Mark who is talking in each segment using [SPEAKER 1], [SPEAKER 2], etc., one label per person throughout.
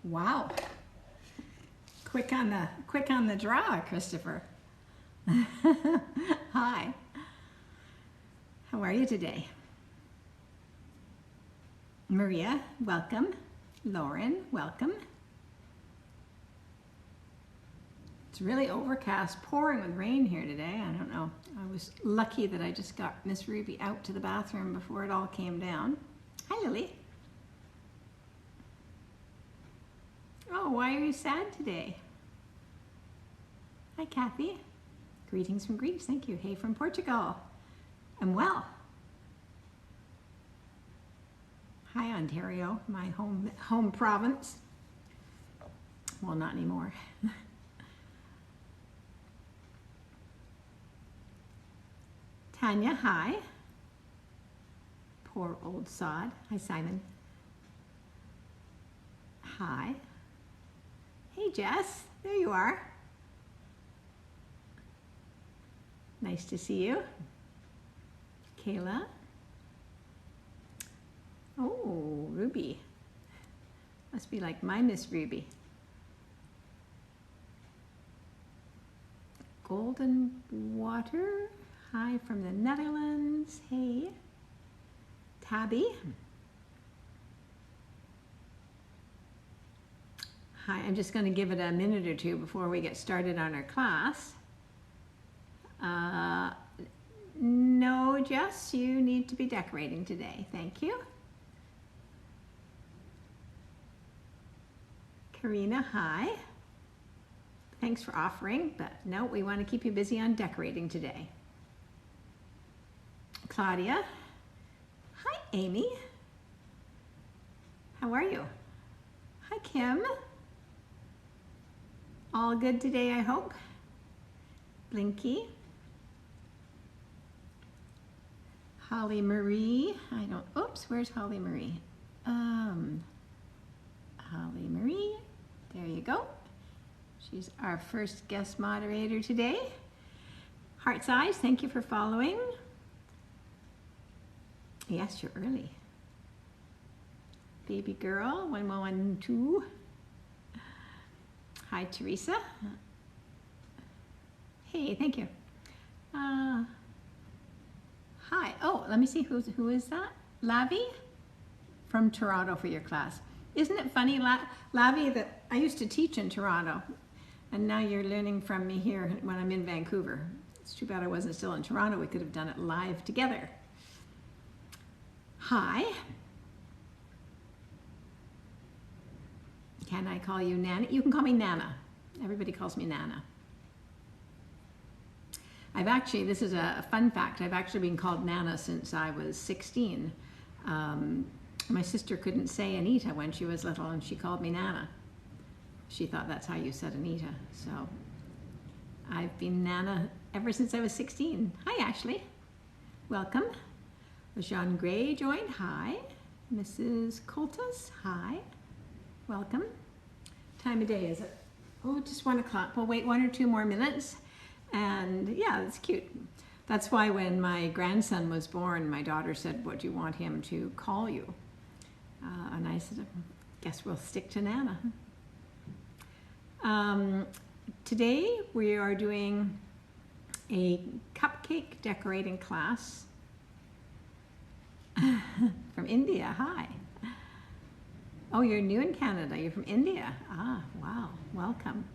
[SPEAKER 1] Wow. Quick on the draw, Christopher. Hi. How are you today? Maria, welcome. Lauren, welcome. It's really overcast, pouring with rain here today. I don't know. I was lucky that I just got Miss Ruby out to the bathroom before it all came down. Hi, Lily. Oh, why are you sad today? Hi, Kathy. Greetings from Greece. Thank you. Hey, from Portugal. I'm well. Hi, Ontario, my home province. Well, not anymore. Tanya, hi. Poor old sod. Hi, Simon. Hi. Hey, Jess. There you are. Nice to see you. Kayla. Oh, Ruby. Must be like my Miss Ruby. Golden Water. Hi from the Netherlands. Hey. Tabby. Hi, I'm just going to give it a minute or two before we get started on our class. No, Jess, you need to be decorating today. Thank you. Karina, hi. Thanks for offering, but no, we want to keep you busy on decorating today. Claudia. Hi, Amy. How are you? Hi, Kim. All good today, I hope. Blinky. Holly Marie. Oops, where's Holly Marie? Holly Marie. There you go. She's our first guest moderator today. Heart's Eyes, thank you for following. Yes, you're early. Baby girl, 1112. Hi, Teresa. Hey, thank you. Hi. Oh, let me see who is that? Lavi from Toronto for your class. Isn't it funny, Lavi, that I used to teach in Toronto, and now you're learning from me here when I'm in Vancouver. It's too bad I wasn't still in Toronto. We could have done it live together. Hi. Can I call you Nana? You can call me Nana. Everybody calls me Nana. This is a fun fact, I've actually been called Nana since I was 16. My sister couldn't say Anita when she was little, and she called me Nana. She thought that's how you said Anita. So I've been Nana ever since I was 16. Hi, Ashley. Welcome. Jean Gray joined. Hi. Mrs. Coltas. Hi. Welcome. Time of day is it? Oh, just 1 o'clock. We'll wait 1 or 2 more minutes. And yeah, that's cute. That's why when my grandson was born, my daughter said, "What do you want him to call you?" And I said, "Guess we'll stick to Nana." Today we are doing a cupcake decorating class from India. Hi. Oh, you're new in Canada. You're from India. Ah, wow. Welcome.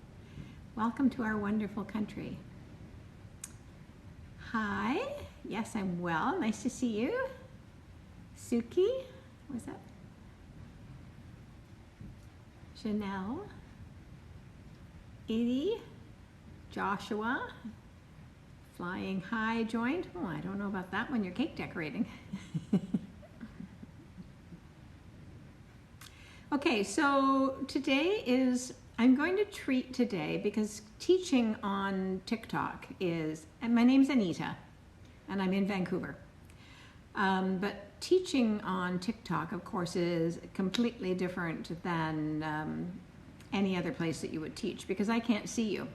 [SPEAKER 1] Welcome to our wonderful country. Hi. Yes, I'm well. Nice to see you. Suki. What's that? Janelle. Edie. Joshua. Flying High joined. Oh, I don't know about that when you're cake decorating. Okay, so I'm going to treat today because teaching on TikTok and my name's Anita, and I'm in Vancouver. But teaching on TikTok, of course, is completely different than any other place that you would teach because I can't see you.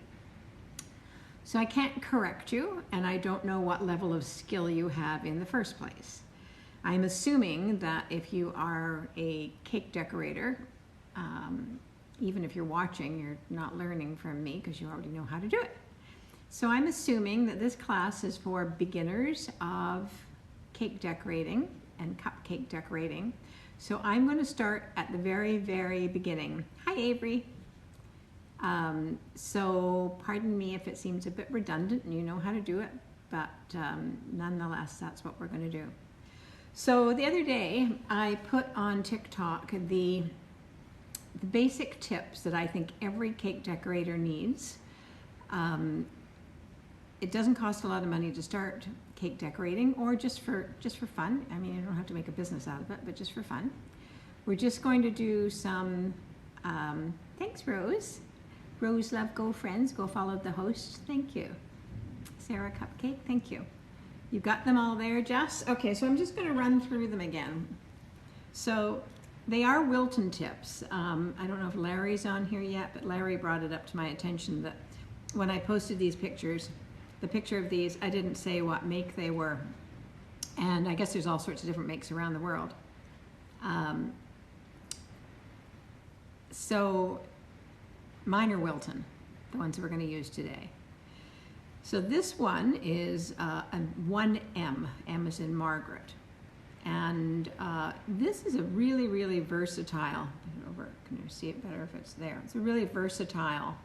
[SPEAKER 1] So I can't correct you, and I don't know what level of skill you have in the first place. I'm assuming that if you are a cake decorator, Even if you're watching, you're not learning from me because you already know how to do it. So I'm assuming that this class is for beginners of cake decorating and cupcake decorating. So I'm going to start at the very, very beginning. Hi, Avery. So pardon me if it seems a bit redundant and you know how to do it, but nonetheless, that's what we're going to do. So the other day, I put on TikTok the basic tips that I think every cake decorator needs. It doesn't cost a lot of money to start cake decorating, or just for fun. I mean, you don't have to make a business out of it, but just for fun. We're just going to do some, thanks Rose. Rose Love Go Friends, go follow the host, thank you. Sarah Cupcake, thank you. You got them all there, Jess? Okay, so I'm just gonna run through them again. So they are Wilton tips. I don't know if Larry's on here yet, but Larry brought it up to my attention that when I posted these pictures, the picture of these, I didn't say what make they were. And I guess there's all sorts of different makes around the world. So mine are Wilton, the ones we're going to use today. So this one is a 1M, M as in Margaret. And this is a really, really versatile, can you see it better if it's there? It's a really versatile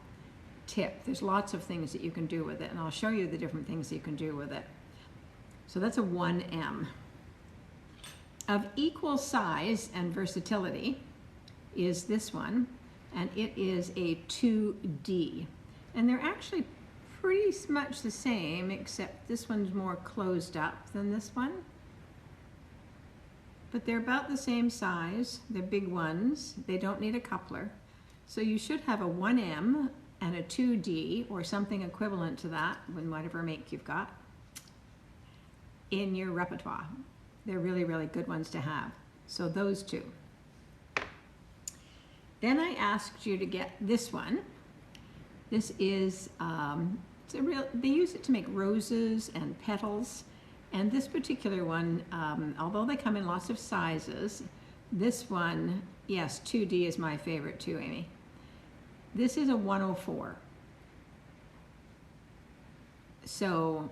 [SPEAKER 1] tip. There's lots of things that you can do with it, and I'll show you the different things that you can do with it. So that's a 1M. Of equal size and versatility is this one, and it is a 2D. And they're actually pretty much the same, except this one's more closed up than this one. But they're about the same size. They're big ones. They don't need a coupler. So you should have a 1M and a 2D or something equivalent to that, in whatever make you've got, in your repertoire. They're really, really good ones to have. So those two. Then I asked you to get this one. This is, they use it to make roses and petals. And this particular one, although they come in lots of sizes, this one, yes, 2D is my favorite too, Amy. This is a 104. So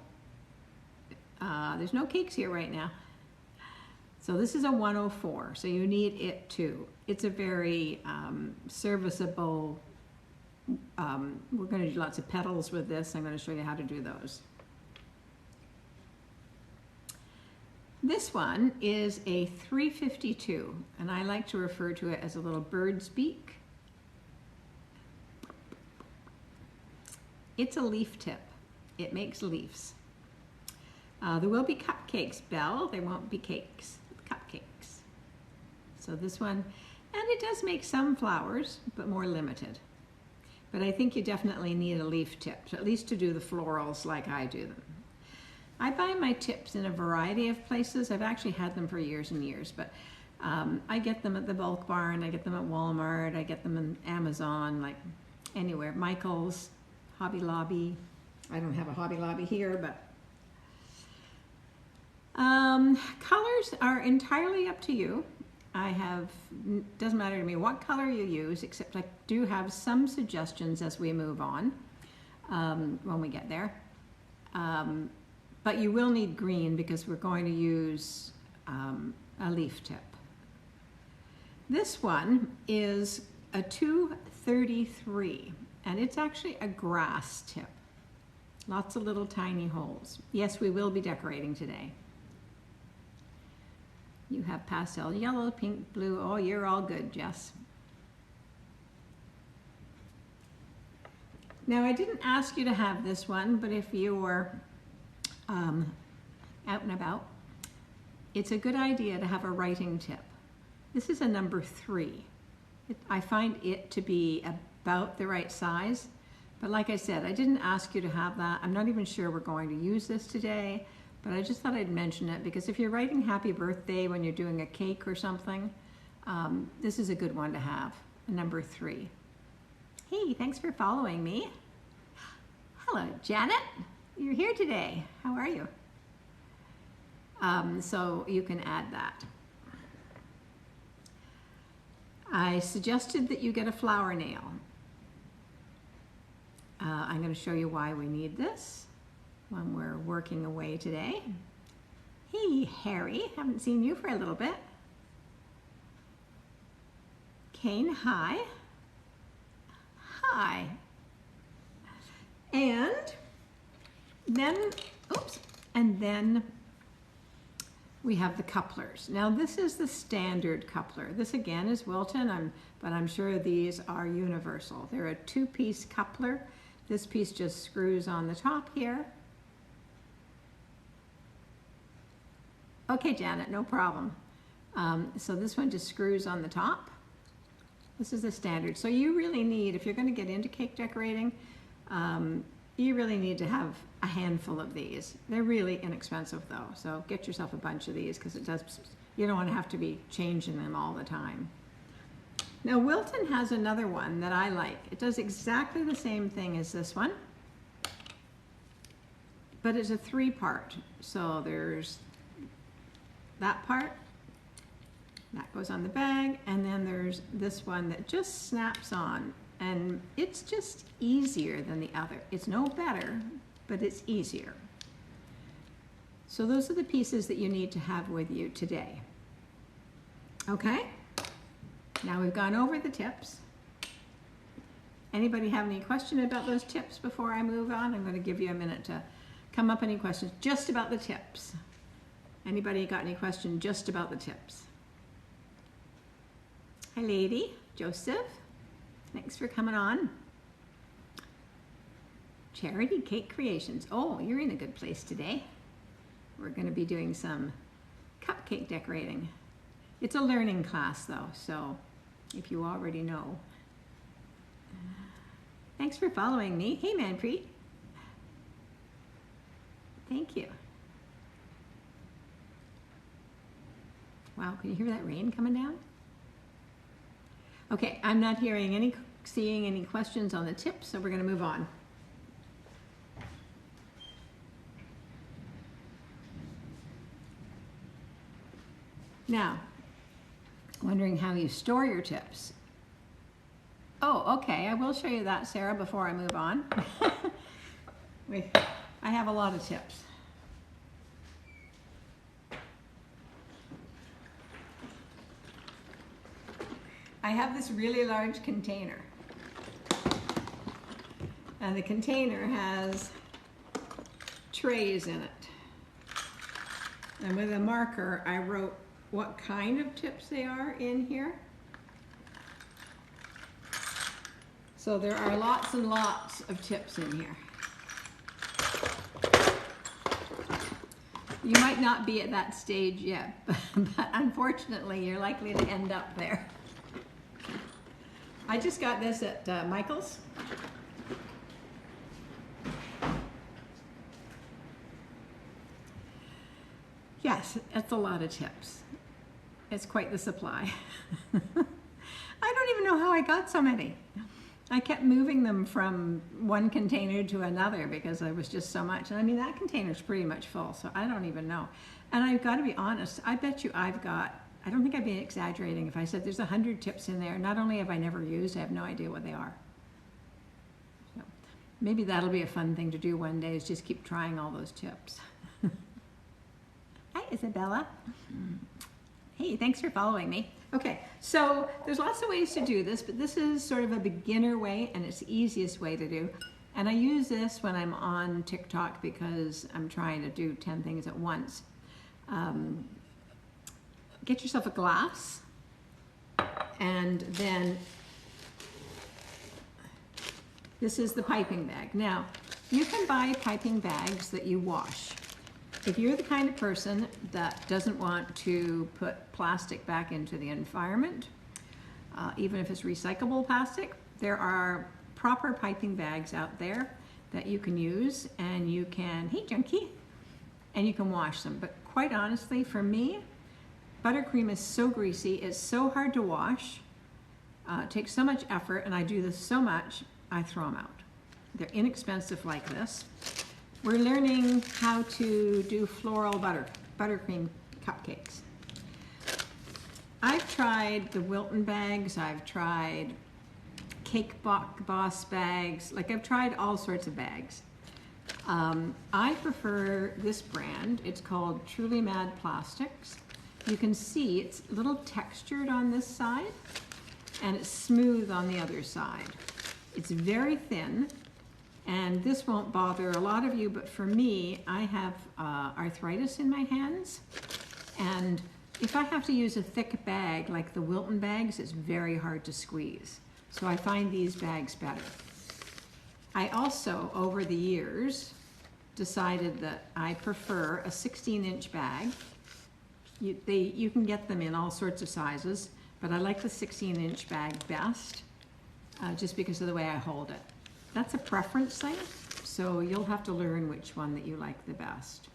[SPEAKER 1] there's no cakes here right now. So this is a 104, so you need it too. It's a very serviceable, we're going to do lots of petals with this. I'm going to show you how to do those. This one is a 352, and I like to refer to it as a little bird's beak. It's a leaf tip. It makes leaves. There will be cupcakes, Belle. There won't be cakes, cupcakes. So this one, and it does make some flowers, but more limited. But I think you definitely need a leaf tip, at least to do the florals like I do them. I buy my tips in a variety of places. I've actually had them for years and years, but I get them at the Bulk Barn, I get them at Walmart, I get them on Amazon, like anywhere. Michael's, Hobby Lobby. I don't have a Hobby Lobby here, but colors are entirely up to you. Doesn't matter to me what color you use, except I do have some suggestions as we move on when we get there. But you will need green because we're going to use a leaf tip. This one is a 233, and it's actually a grass tip. Lots of little tiny holes. Yes, we will be decorating today. You have pastel yellow, pink, blue. Oh, you're all good, Jess. Now, I didn't ask you to have this one, but if you're out and about, it's a good idea to have a writing tip. This is a number 3. I find it to be about the right size, but like I said, I didn't ask you to have that. I'm not even sure we're going to use this today, but I just thought I'd mention it because if you're writing happy birthday when you're doing a cake or something, this is a good one to have, a number 3. Hey, thanks for following me. Hello, Janet. You're here today. How are you? So you can add that. I suggested that you get a flower nail. I'm going to show you why we need this when we're working away today. Hey, Harry, haven't seen you for a little bit. Kane, hi. Hi. And then, oops, and then we have the couplers. Now this is the standard coupler. This again is Wilton, but I'm sure these are universal. They're a two-piece coupler. This piece just screws on the top here. Okay, Janet, no problem. So this one just screws on the top. This is the standard. So you really need, if you're going to get into cake decorating, you really need to have a handful of these. They're really inexpensive though, so get yourself a bunch of these because you don't want to have to be changing them all the time. Now Wilton has another one that I like. It does exactly the same thing as this one, but it's a three-part. So there's that part, that goes on the bag, and then there's this one that just snaps on, and it's just easier than the other. It's no better, but it's easier. So those are the pieces that you need to have with you today. Okay? Now we've gone over the tips. Anybody have any question about those tips before I move on? I'm going to give you a minute to come up any questions just about the tips. Anybody got any question just about the tips? Hi, lady. Joseph. Thanks for coming on. Charity Cake Creations. Oh, you're in a good place today. We're going to be doing some cupcake decorating. It's a learning class though, so if you already know. Thanks for following me. Hey, Manpreet. Thank you. Wow, can you hear that rain coming down? Okay, I'm not seeing any questions on the tips, so we're going to move on. Now, wondering how you store your tips. Oh, okay, I will show you that, Sarah, before I move on. I have a lot of tips. I have this really large container, and the container has trays in it. And with a marker, I wrote what kind of tips they are in here. So there are lots and lots of tips in here. You might not be at that stage yet, but unfortunately you're likely to end up there. I just got this at Michael's. Yes, it's a lot of tips. It's quite the supply. I don't even know how I got so many. I kept moving them from one container to another because there was just so much. And I mean, that container's pretty much full, so I don't even know. And I've got to be honest, I bet you I've got, I don't think I'd be exaggerating if I said there's 100 tips in there. Not only have I never used, I have no idea what they are. So maybe that'll be a fun thing to do one day, is just keep trying all those tips. Hi, Isabella. Hey, thanks for following me. Okay, so there's lots of ways to do this, but this is sort of a beginner way, and it's the easiest way to do. And I use this when I'm on TikTok because I'm trying to do 10 things at once. Get yourself a glass, and then this is the piping bag. Now, you can buy piping bags that you wash. If you're the kind of person that doesn't want to put plastic back into the environment, even if it's recyclable plastic, there are proper piping bags out there that you can use, and you can, hey Junkie, and you can wash them. But quite honestly, for me, buttercream is so greasy, it's so hard to wash, it takes so much effort, and I do this so much, I throw them out. They're inexpensive like this. We're learning how to do floral buttercream cupcakes. I've tried the Wilton bags, I've tried Cake Boss bags, like I've tried all sorts of bags. I prefer this brand. It's called Truly Mad Plastics. You can see it's a little textured on this side and it's smooth on the other side. It's very thin, and this won't bother a lot of you, but for me, I have arthritis in my hands, and if I have to use a thick bag like the Wilton bags, it's very hard to squeeze. So I find these bags better. I also, over the years, decided that I prefer a 16-inch bag. You can get them in all sorts of sizes, but I like the 16-inch bag best, just because of the way I hold it. That's a preference thing, so you'll have to learn which one that you like the best.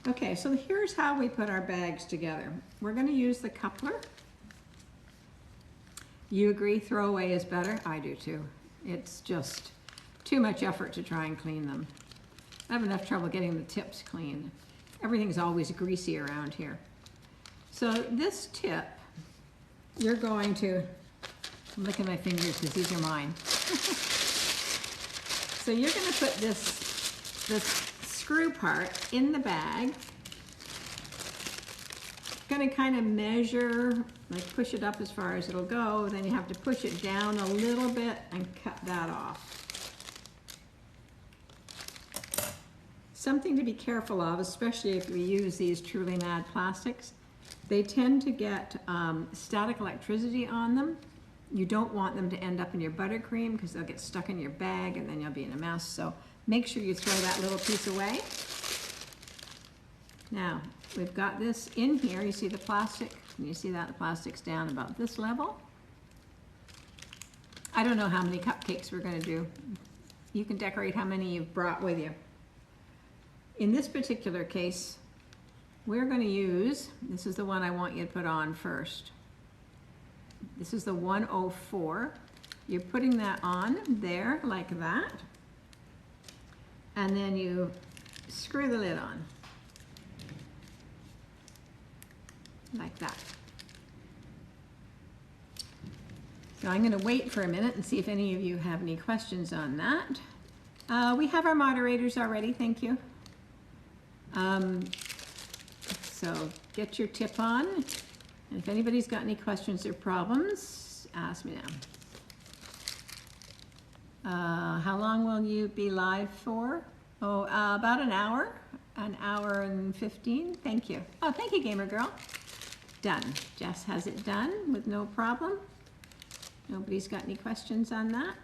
[SPEAKER 1] Okay, so here's how we put our bags together. We're going to use the coupler. You agree throwaway is better? I do too. It's just too much effort to try and clean them. I have enough trouble getting the tips clean. Everything's always greasy around here. So this tip, you're going to, I'm licking my fingers because these are mine. So you're going to put this screw part in the bag. Going to kind of measure, like push it up as far as it'll go, then you have to push it down a little bit and cut that off. Something to be careful of, especially if we use these Truly Mad plastics, they tend to get static electricity on them. You don't want them to end up in your buttercream because they'll get stuck in your bag and then you'll be in a mess. So make sure you throw that little piece away. Now, we've got this in here. You see the plastic? Can you see that? The plastic's down about this level. I don't know how many cupcakes we're going to do. You can decorate how many you've brought with you. In this particular case, we're going to use, this is the one I want you to put on first. This is the 104. You're putting that on there like that. And then you screw the lid on. Like that. So I'm going to wait for a minute and see if any of you have any questions on that. We have our moderators already, thank you. So get your tip on, and if anybody's got any questions or problems, ask me now. How long will you be live for? Oh, about an hour and 15. Thank you. Oh, thank you, Gamer Girl. Done. Jess has it done with no problem. Nobody's got any questions on that?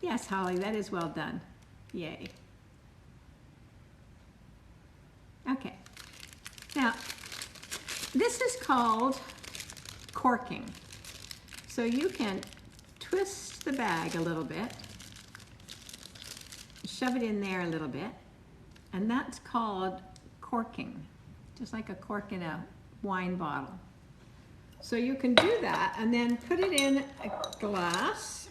[SPEAKER 1] Yes, Holly, that is well done. Yay. Okay. Now, this is called corking. So you can twist the bag a little bit, shove it in there a little bit, and that's called corking, just like a cork in a wine bottle. So you can do that and then put it in a glass.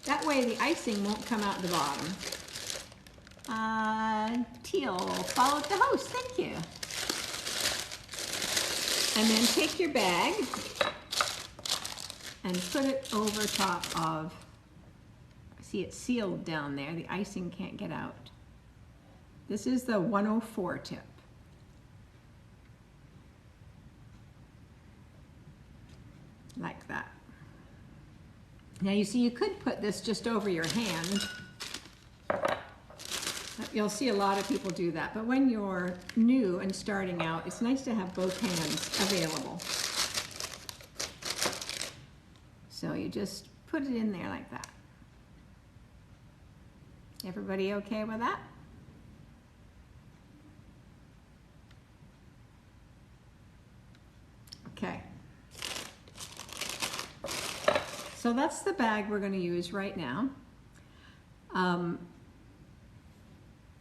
[SPEAKER 1] That way the icing won't come out the bottom. Teal followed the host, thank you. And then take your bag and put it over top of, see it's sealed down there, the icing can't get out. This is the 104 tip. Like that. Now you see you could put this just over your hand. You'll see a lot of people do that, but when you're new and starting out, it's nice to have both hands available. So you just put it in there like that. Everybody okay with that? Okay. So that's the bag we're going to use right now.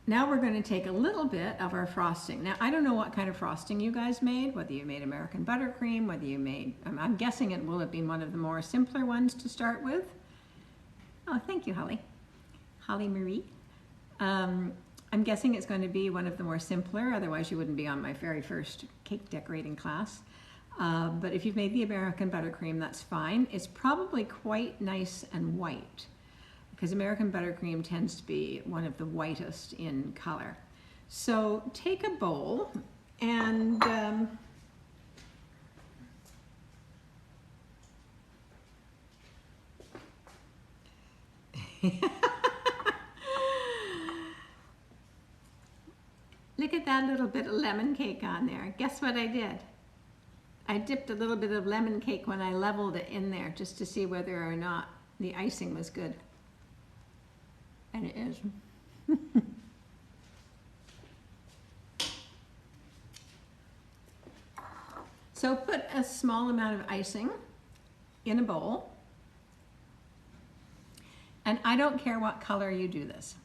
[SPEAKER 1] Now we're going to take a little bit of our frosting. Now I don't know what kind of frosting you guys made, whether you made American buttercream, whether you made, I'm guessing it will have been one of the more simpler ones to start with. Oh, thank you, Holly. Holly Marie. I'm guessing it's going to be one of the more simpler, otherwise you wouldn't be on my very first cake decorating class. But if you've made the American buttercream, that's fine. It's probably quite nice and white, because American buttercream tends to be one of the whitest in color. So take a bowl and look at that little bit of lemon cake on there. Guess what I did? I dipped a little bit of lemon cake when I leveled it in there just to see whether or not the icing was good. And it is. So put a small amount of icing in a bowl. And I don't care what color you do this.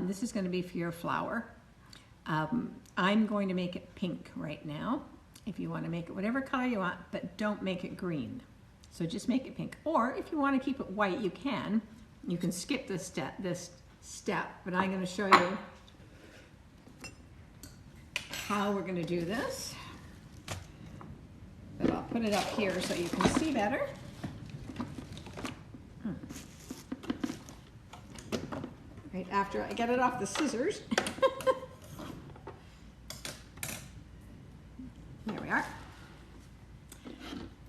[SPEAKER 1] This is going to be for your flower. I'm going to make it pink right now. If you want to make it whatever color you want, but don't make it green. So just make it pink. Or if you want to keep it white, you can. You can skip this step, but I'm going to show you how we're going to do this. But I'll put it up here so you can see better. Right after I get it off the scissors. There we are.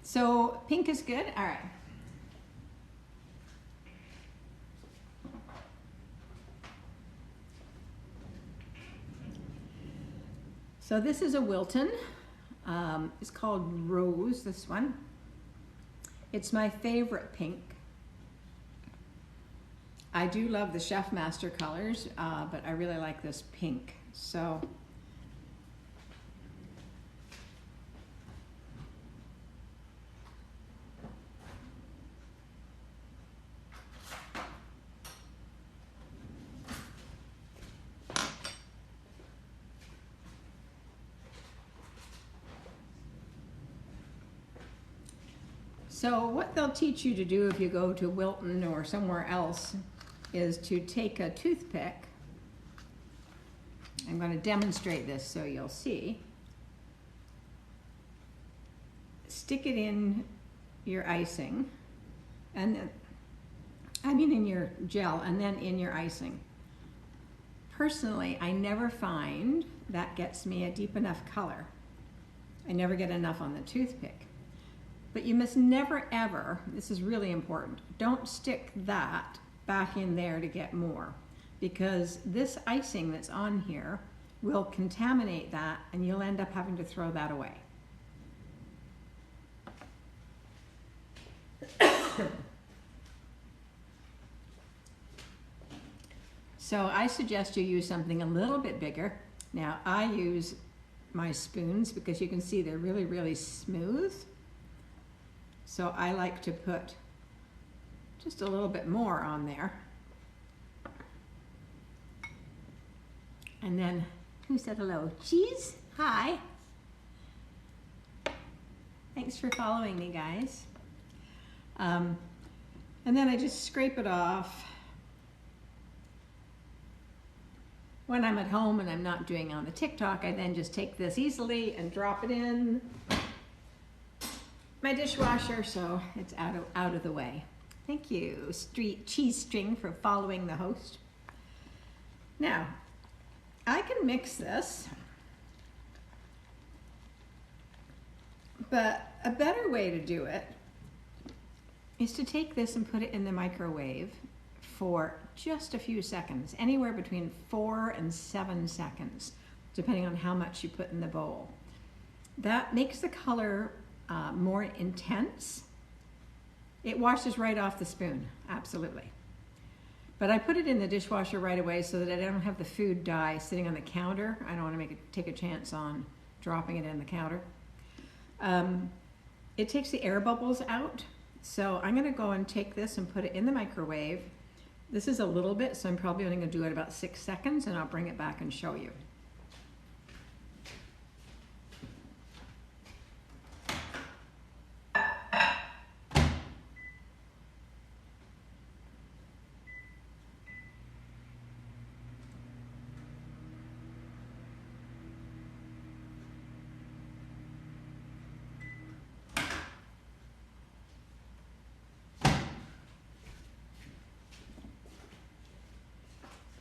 [SPEAKER 1] So pink is good. All right. So this is a Wilton. It's called Rose, this one. It's my favorite pink. I do love the Chef Master colors, but I really like this pink. So what they'll teach you to do if you go to Wilton or somewhere else is to take a toothpick. I'm going to demonstrate this so you'll see. Stick it in your icing, and in your gel, and then in your icing. Personally, I never find that gets me a deep enough color. I never get enough on the toothpick. But you must never ever, this is really important, don't stick that back in there to get more, because this icing that's on here will contaminate that and you'll end up having to throw that away. So I suggest you use something a little bit bigger. Now I use my spoons because you can see they're really, really smooth. So I like to put just a little bit more on there. And then, who said hello? Cheese? Hi. Thanks for following me, guys. And then I just scrape it off. When I'm at home and I'm not doing on the TikTok, I then just take this easily and drop it in my dishwasher, so it's out of the way. Thank you, Cheese String, for following the host. Now, I can mix this, but a better way to do it is to take this and put it in the microwave for just a few seconds, anywhere between 4 and 7 seconds, depending on how much you put in the bowl. That makes the color more intense. It washes right off the spoon, absolutely. But I put it in the dishwasher right away so that I don't have the food dye sitting on the counter. I don't want to take a chance on dropping it in the counter. It takes the air bubbles out. So I'm going to go and take this and put it in the microwave. This is a little bit, so I'm probably only going to do it about 6 seconds, and I'll bring it back and show you.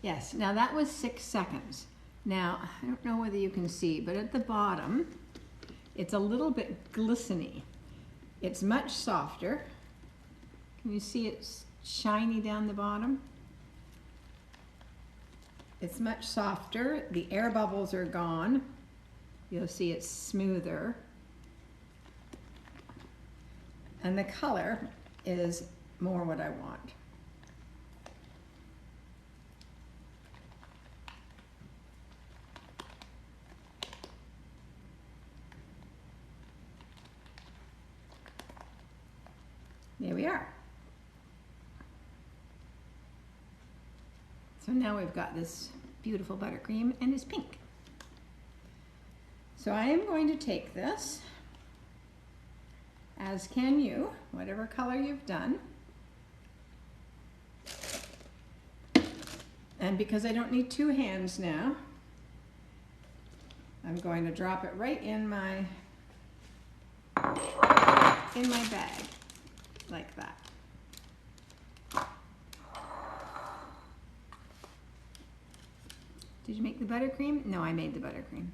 [SPEAKER 1] Yes, now that was 6 seconds. Now, I don't know whether you can see, but at the bottom, it's a little bit glistening. It's much softer. Can you see it's shiny down the bottom? It's much softer. The air bubbles are gone. You'll see it's smoother. And the color is more what I want. There we are. So now we've got this beautiful buttercream and it's pink. So I am going to take this, as can you, whatever color you've done. And because I don't need 2 hands now, I'm going to drop it right in my bag, like that. Did you make the buttercream? No, I made the buttercream.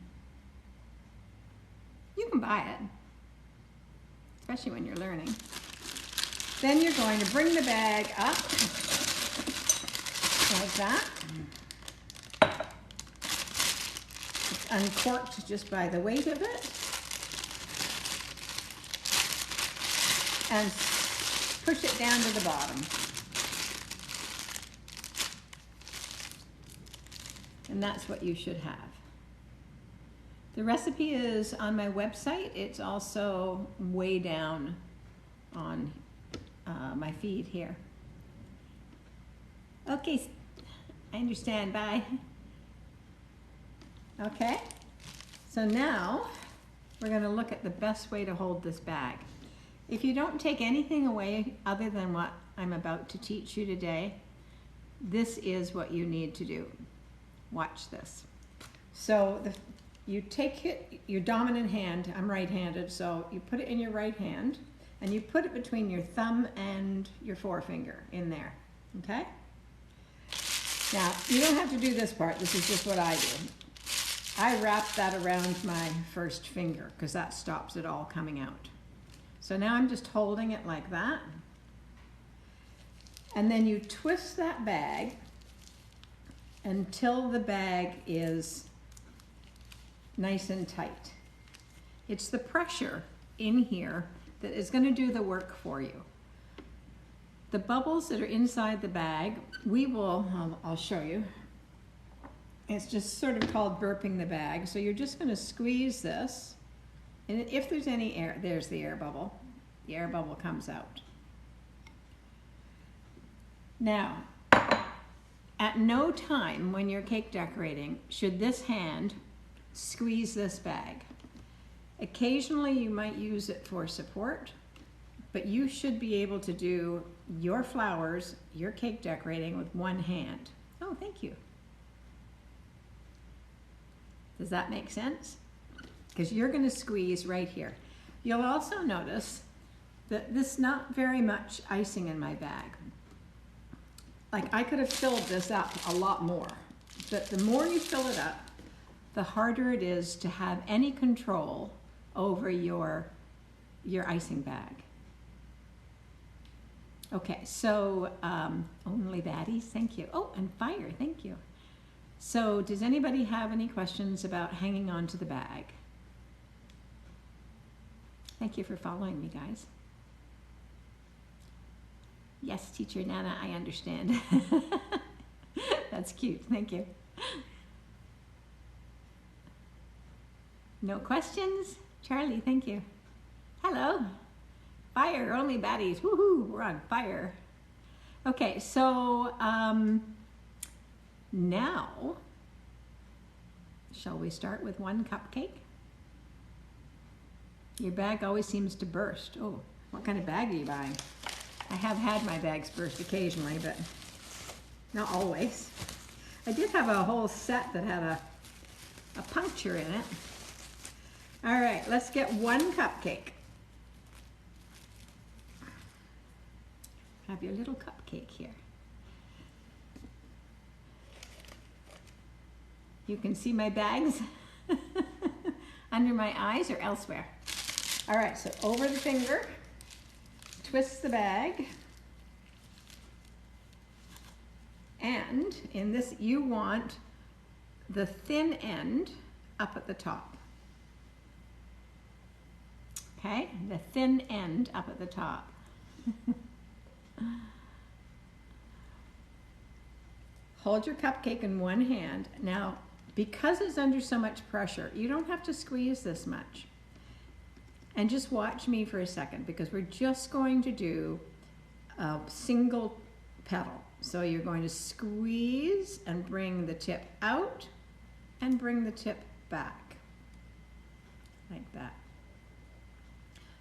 [SPEAKER 1] You can buy it, especially when you're learning. Then you're going to bring the bag up like that. It's uncorked just by the weight of it. And push it down to the bottom. And that's what you should have. The recipe is on my website. It's also way down on my feed here. Okay, I understand, bye. Okay, so now we're gonna look at the best way to hold this bag. If you don't take anything away other than what I'm about to teach you today, this is what you need to do. Watch this. So you take your dominant hand, I'm right-handed, so you put it in your right hand, and you put it between your thumb and your forefinger in there, okay? Now, you don't have to do this part, this is just what I do. I wrap that around my first finger, because that stops it all coming out. So now I'm just holding it like that. And then you twist that bag until the bag is nice and tight. It's the pressure in here that is going to do the work for you. The bubbles that are inside the bag, I'll show you. It's just sort of called burping the bag. So you're just going to squeeze this. And if there's any air, there's the air bubble. The air bubble comes out. Now, at no time when you're cake decorating should this hand squeeze this bag. Occasionally you might use it for support, but you should be able to do your flowers, your cake decorating with one hand. Oh, thank you. Does that make sense? Because you're going to squeeze right here. You'll also notice that there's not very much icing in my bag. Like, I could have filled this up a lot more, but the more you fill it up, the harder it is to have any control over your icing bag. Okay, so only baddies, thank you. Oh, and fire, thank you. So does anybody have any questions about hanging on to the bag? Thank you for following me, guys. Yes, teacher Nana, I understand. That's cute, thank you. No questions? Charlie, thank you. Hello. Fire, only baddies. Woohoo, we're on fire. Okay, so now, shall we start with one cupcake? Your bag always seems to burst. Oh, what kind of bag are you buying? I have had my bags burst occasionally, but not always. I did have a whole set that had a puncture in it. All right, let's get one cupcake. Have your little cupcake here. You can see my bags under my eyes or elsewhere. All right, so over the finger, twist the bag. And in this, you want the thin end up at the top. Okay, the thin end up at the top. Hold your cupcake in one hand. Now, because it's under so much pressure, you don't have to squeeze this much. And just watch me for a second, because we're just going to do a single petal. So you're going to squeeze and bring the tip out and bring the tip back, like that.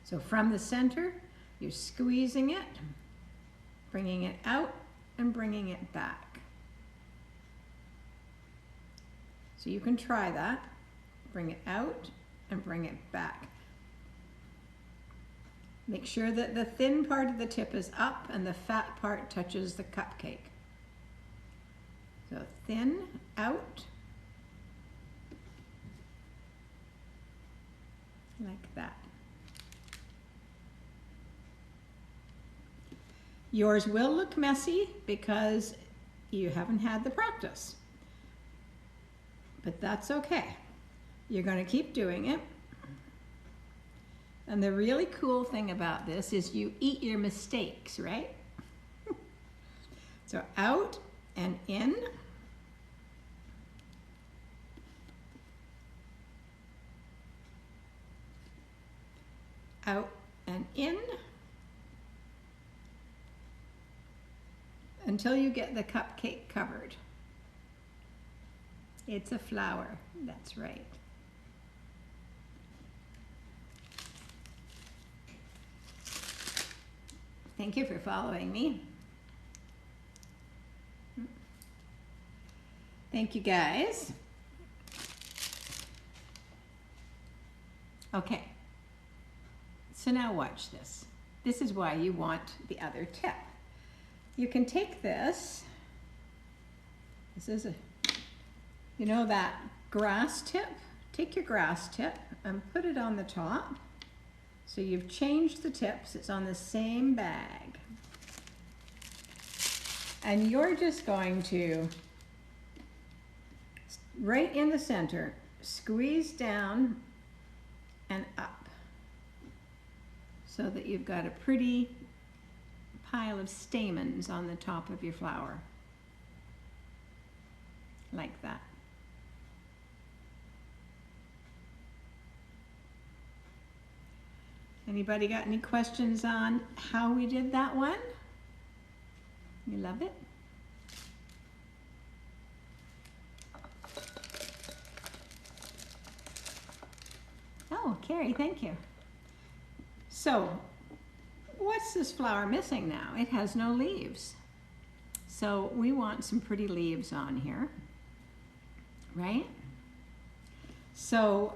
[SPEAKER 1] So from the center, you're squeezing it, bringing it out and bringing it back. So you can try that. Bring it out and bring it back. Make sure that the thin part of the tip is up and the fat part touches the cupcake. So thin, out, like that. Yours will look messy because you haven't had the practice. But that's okay. You're going to keep doing it. And the really cool thing about this is you eat your mistakes, right? So out and in. Out and in. Until you get the cupcake covered. It's a flower, that's right. Thank you for following me. Thank you, guys. Okay, so now watch this. This is why you want the other tip. You can take this is a, you know that grass tip? Take your grass tip and put it on the top. So you've changed the tips, it's on the same bag. And you're just going to, right in the center, squeeze down and up so that you've got a pretty pile of stamens on the top of your flower. Like that. Anybody got any questions on how we did that one? You love it? Oh, Carrie, thank you. So, what's this flower missing now? It has no leaves. So we want some pretty leaves on here, right? So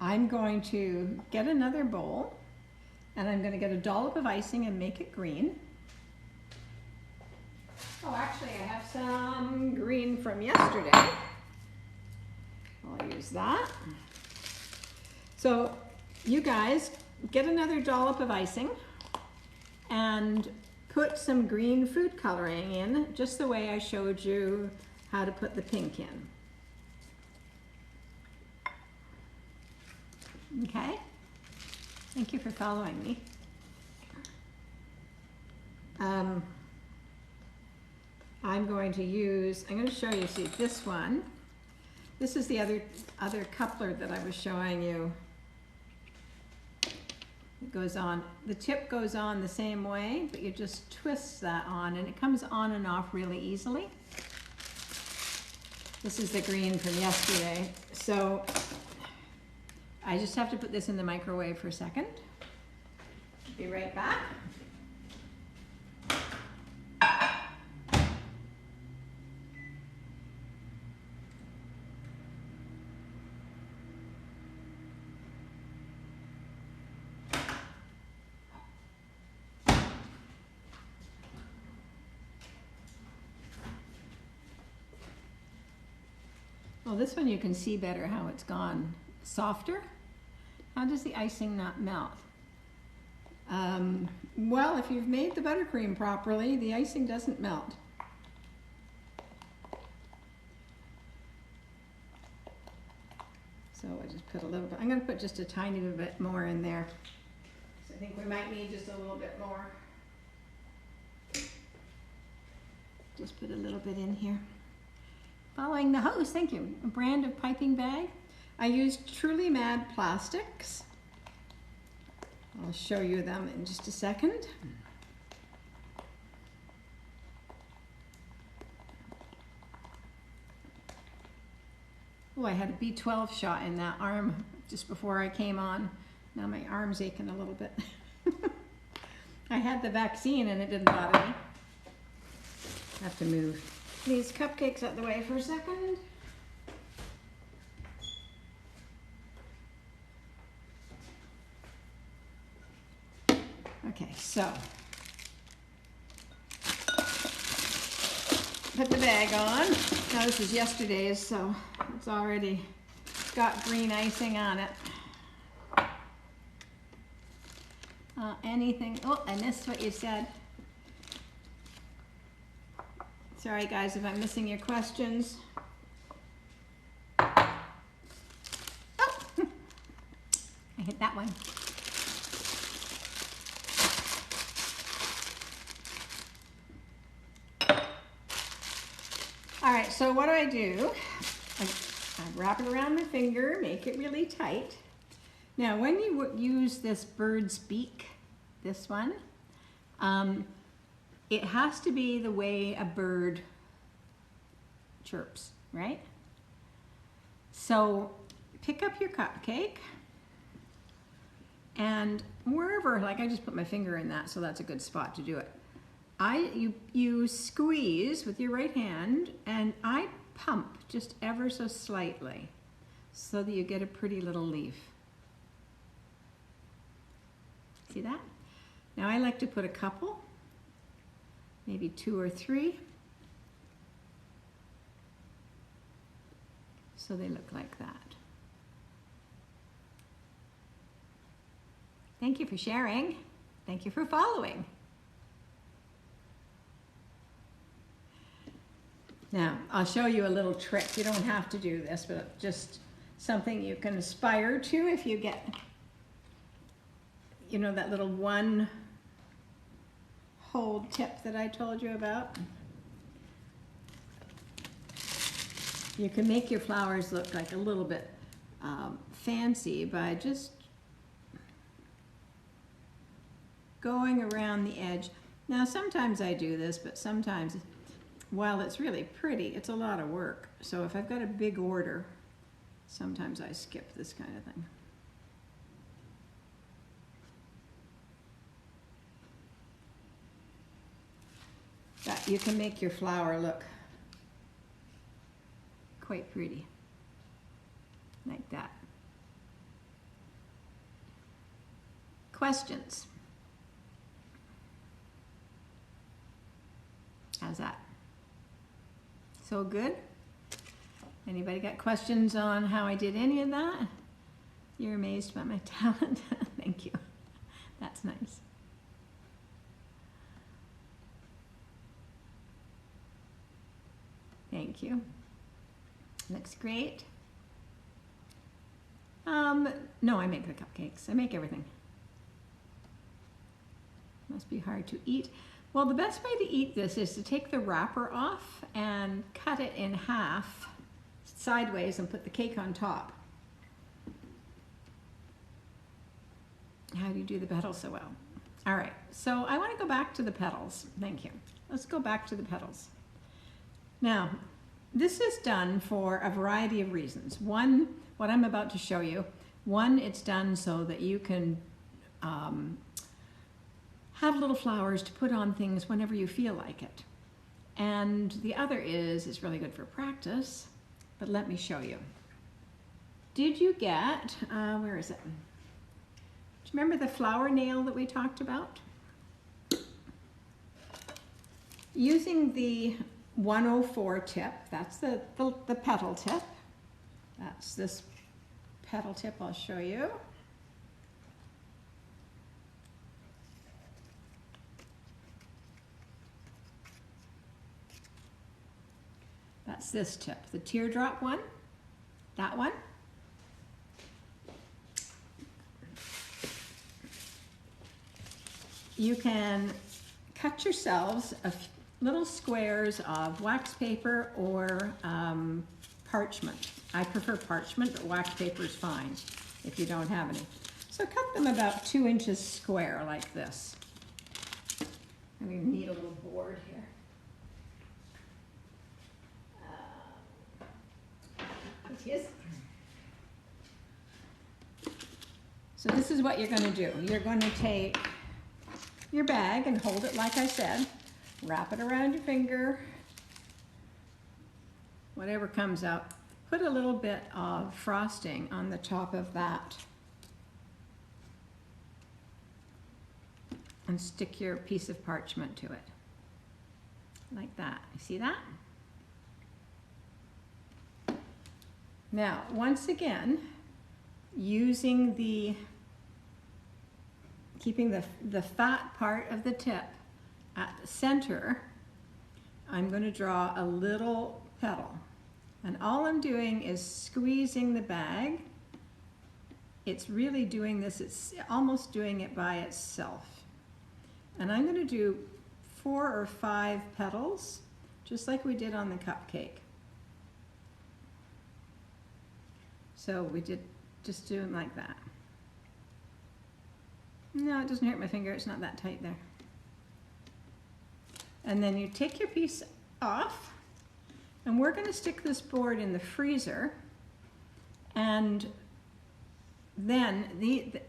[SPEAKER 1] I'm going to get another bowl and I'm going to get a dollop of icing and make it green. Oh, actually I have some green from yesterday. I'll use that. So you guys get another dollop of icing and put some green food coloring in, just the way I showed you how to put the pink in. Okay? Thank you for following me. I'm going to show you, see this one. This is the other coupler that I was showing you. It goes on, the tip goes on the same way, but you just twist that on and it comes on and off really easily. This is the green from yesterday. So I just have to put this in the microwave for a second. Be right back. Well, this one you can see better how it's gone softer. How does the icing not melt? Well, if you've made the buttercream properly, the icing doesn't melt. So I just put a little bit, I'm going to put just a tiny bit more in there. So I think we might need just a little bit more. Just put a little bit in here. Following the host, thank you. A brand of piping bag. I used Truly Mad plastics. I'll show you them in just a second. Oh, I had a B12 shot in that arm just before I came on. Now my arm's aching a little bit. I had the vaccine and it didn't bother me. I have to move these cupcakes out the way for a second. Okay, so put the bag on. Now this is yesterday's, so it's already got green icing on it. Anything, oh, I missed what you said. Sorry guys if I'm missing your questions. Oh, I hit that one. All right, so what do? I wrap it around my finger, make it really tight. Now, when you use this bird's beak, this one, it has to be the way a bird chirps, right? So pick up your cupcake and wherever, like I just put my finger in that, so that's a good spot to do it. You squeeze with your right hand and I pump just ever so slightly so that you get a pretty little leaf. See that? Now I like to put a couple, maybe 2 or 3, so they look like that. Thank you for sharing. Thank you for following. Now, I'll show you a little trick. You don't have to do this, but just something you can aspire to if you get, you know, that little one hold tip that I told you about. You can make your flowers look like a little bit fancy by just going around the edge. Now, sometimes I do this, but sometimes, while it's really pretty, it's a lot of work. So if I've got a big order, sometimes I skip this kind of thing. But you can make your flower look quite pretty, like that. Questions? How's that? So good? Anybody got questions on how I did any of that? You're amazed by my talent. Thank you. That's nice. Thank you. Looks great. No, I make the cupcakes. I make everything. Must be hard to eat. Well, the best way to eat this is to take the wrapper off and cut it in half sideways and put the cake on top. How do you do the petals so well? All right, so I want to go back to the petals. Thank you. Let's go back to the petals. Now, this is done for a variety of reasons. One, what I'm about to show you. One, it's done so that you can have little flowers to put on things whenever you feel like it. And the other is, it's really good for practice, but let me show you. Did you get, where is it? Do you remember the flower nail that we talked about? Using the 104 tip, that's the petal tip, That's this petal tip I'll show you. That's this tip, the teardrop one, that one. You can cut yourselves little squares of wax paper or parchment. I prefer parchment, but wax paper is fine if you don't have any. So cut them about 2 inches square like this. And we need a little board here. Yes. So this is what you're going to do. You're going to take your bag and hold it like I said. Wrap it around your finger. Whatever comes out. Put a little bit of frosting on the top of that. And stick your piece of parchment to it. Like that. You see that? Now, once again, using keeping the fat part of the tip at the center, I'm going to draw a little petal. And all I'm doing is squeezing the bag. It's really doing this, it's almost doing it by itself. And I'm going to do 4 or 5 petals, just like we did on the cupcake. So we did just do them like that. No, it doesn't hurt my finger, it's not that tight there. And then you take your piece off, and we're going to stick this board in the freezer, and then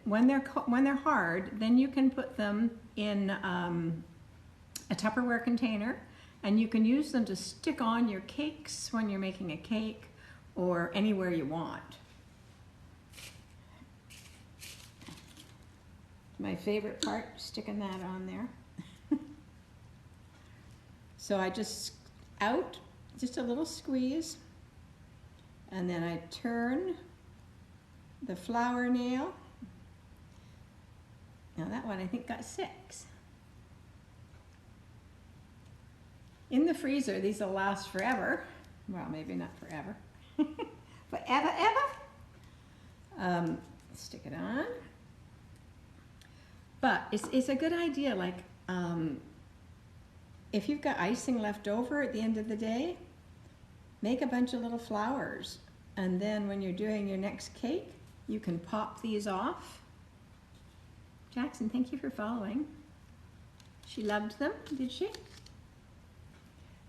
[SPEAKER 1] when they're hard, then you can put them in a Tupperware container, and you can use them to stick on your cakes when you're making a cake or anywhere you want. My favorite part, sticking that on there. So I just a little squeeze, and then I turn the flower nail. Now that one I think got 6. In the freezer, these will last forever. Well, maybe not forever. But ever. Stick it on. But it's a good idea, like if you've got icing left over at the end of the day, make a bunch of little flowers. And then when you're doing your next cake, you can pop these off. Jackson, thank you for following. She loved them, did she?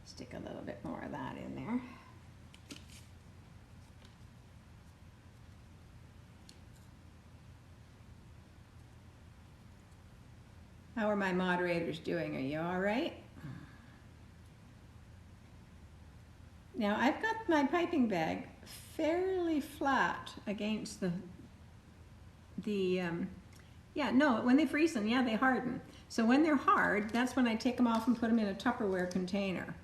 [SPEAKER 1] Stick a little bit more of that in there. How are my moderators doing? Are you all right? Now I've got my piping bag fairly flat against when they freeze them, yeah, they harden. So when they're hard, that's when I take them off and put them in a Tupperware container.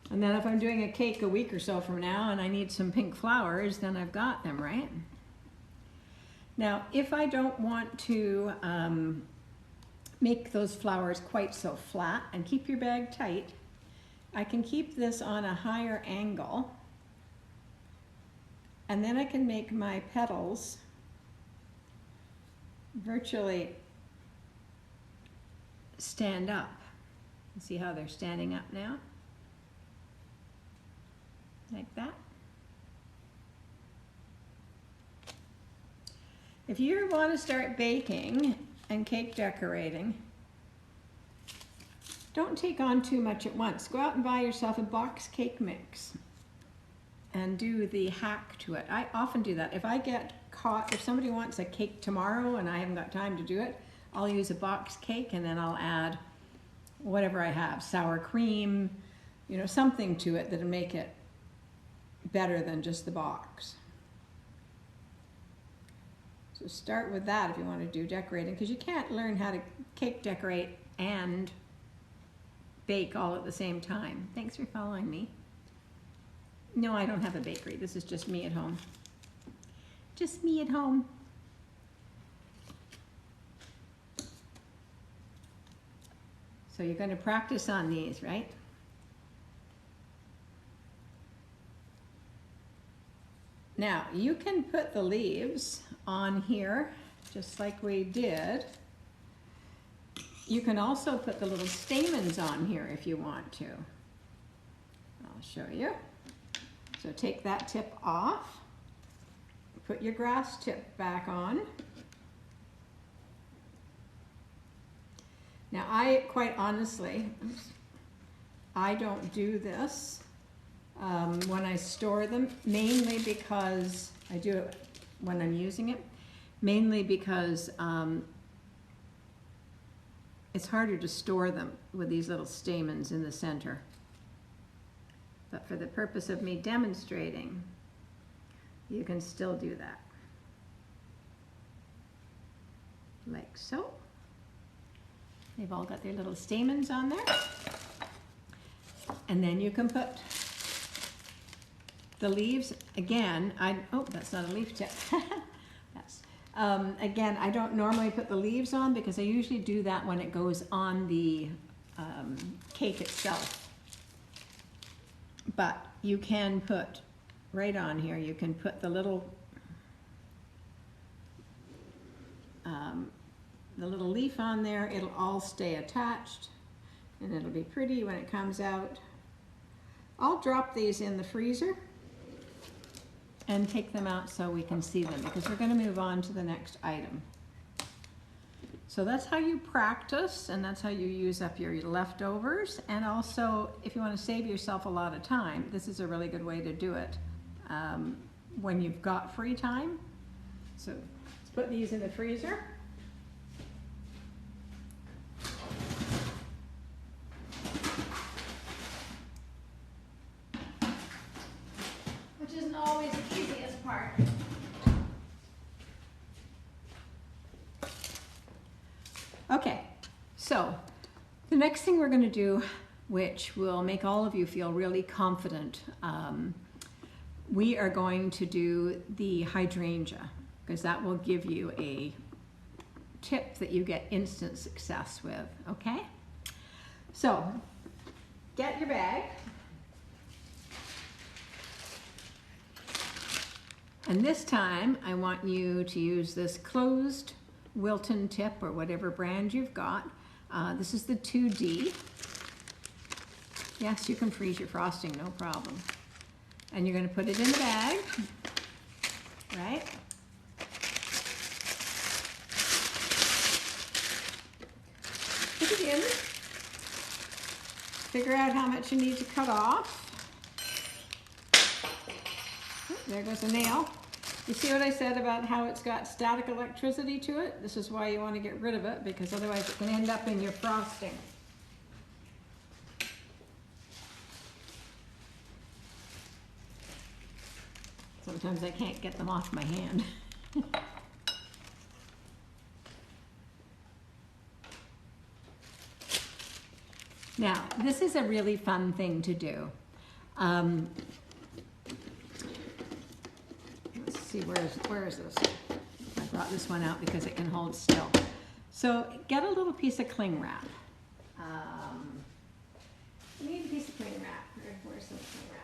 [SPEAKER 1] And then if I'm doing a cake a week or so from now and I need some pink flowers, then I've got them, right? Now, if I don't want to make those flowers quite so flat and keep your bag tight, I can keep this on a higher angle, and then I can make my petals virtually stand up. You see how they're standing up now? Like that. If you want to start baking and cake decorating, don't take on too much at once. Go out and buy yourself a box cake mix and do the hack to it. I often do that. If I get caught, if somebody wants a cake tomorrow and I haven't got time to do it, I'll use a box cake and then I'll add whatever I have, sour cream, you know, something to it that'll make it better than just the box. So start with that if you want to do decorating, because you can't learn how to cake decorate and bake all at the same time. Thanks for following me. No, I don't have a bakery. This is just me at home. Just me at home. So you're going to practice on these, right? Now, you can put the leaves on here, just like we did. You can also put the little stamens on here if you want to. I'll show you. So take that tip off. Put your grass tip back on. Now, quite honestly, I don't do this when I store them, mainly because I do it when I'm using it, mainly because it's harder to store them with these little stamens in the center. But for the purpose of me demonstrating, you can still do that. Like so. They've all got their little stamens on there. And then you can put the leaves, again, oh, that's not a leaf tip. Again, I don't normally put the leaves on because I usually do that when it goes on the cake itself. But you can put, right on here, you can put the little leaf on there. It'll all stay attached and it'll be pretty when it comes out. I'll drop these in the freezer and take them out so we can see them because we're going to move on to the next item. So that's how you practice, and that's how you use up your leftovers. And also, if you want to save yourself a lot of time, this is a really good way to do it when you've got free time. So let's put these in the freezer. Which isn't always the easiest part. Okay, so the next thing we're going to do, which will make all of you feel really confident, we are going to do the hydrangea, because that will give you a tip that you get instant success with, okay? So, get your bag. And this time, I want you to use this closed Wilton tip or whatever brand you've got. This is the 2D. Yes, you can freeze your frosting, no problem. And you're going to put it in the bag, right? Put it in. Figure out how much you need to cut off. Oh, there goes a nail. You see what I said about how it's got static electricity to it? This is why you want to get rid of it, because otherwise it can end up in your frosting. Sometimes I can't get them off my hand. Now, this is a really fun thing to do. Let's see, where is this? I brought this one out because it can hold still. So get a little piece of cling wrap. You need a piece of cling wrap. Where's the cling wrap?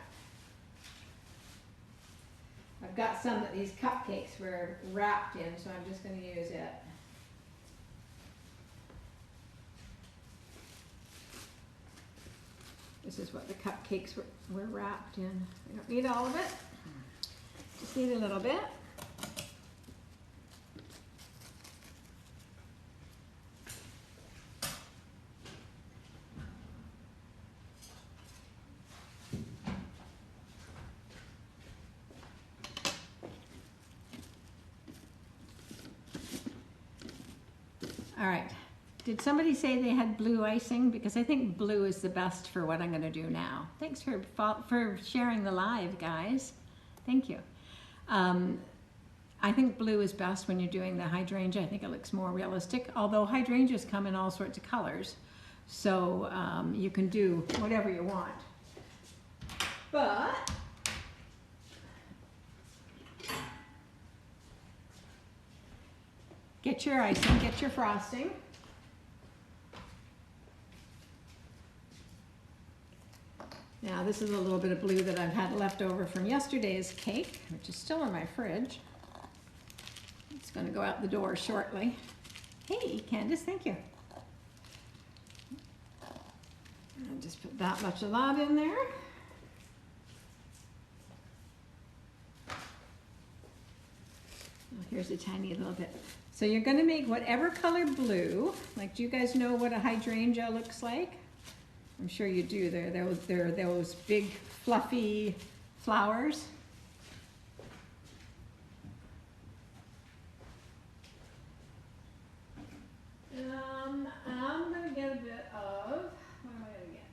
[SPEAKER 1] I've got some that these cupcakes were wrapped in, so I'm just going to use it. This is what the cupcakes were wrapped in. I don't need all of it. Just need a little bit. All right. Did somebody say they had blue icing? Because I think blue is the best for what I'm going to do now. Thanks for sharing the live, guys. Thank you. I think blue is best when you're doing the hydrangea. I think it looks more realistic, although hydrangeas come in all sorts of colors. So you can do whatever you want. But Get your icing, get your frosting. Now this is a little bit of blue that I've had left over from yesterday's cake, which is still in my fridge. It's going to go out the door shortly. Hey, Candace, thank you. And just put that much of that in there. Oh, here's a tiny little bit. So you're going to make whatever color blue. Like, do you guys know what a hydrangea looks like? I'm sure you do. They're those big fluffy flowers. I'm going to get a bit of, what am I going to get?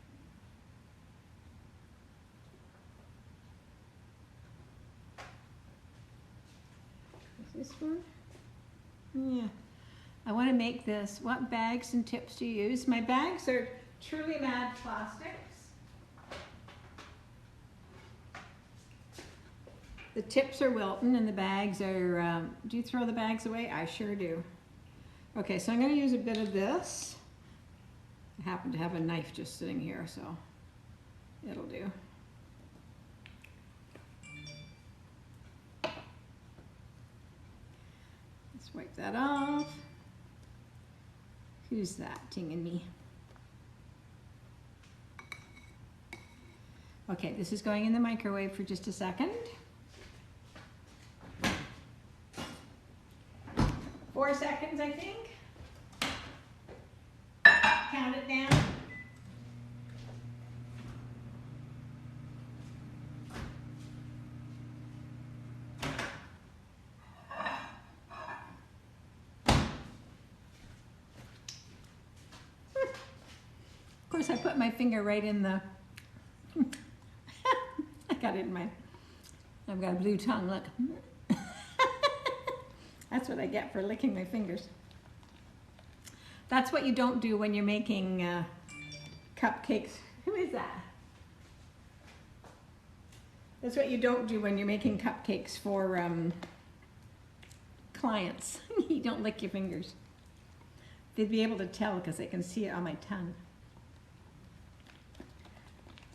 [SPEAKER 1] Is this one? Yeah. I want to make this. What bags and tips do you use? My bags are Truly Mad plastics. The tips are Wilton and the bags are, do you throw the bags away? I sure do. Okay, so I'm going to use a bit of this. I happen to have a knife just sitting here, so it'll do. Let's wipe that off. Who's that tinging me? Okay, this is going in the microwave for just a second. 4 seconds, I think. Count it down. Of course, I put my finger right in the, I got it in my, I've got a blue tongue, look. That's what I get for licking my fingers. That's what you don't do when you're making cupcakes. Who is that? That's what you don't do when you're making cupcakes for clients. You don't lick your fingers. They'd be able to tell because they can see it on my tongue.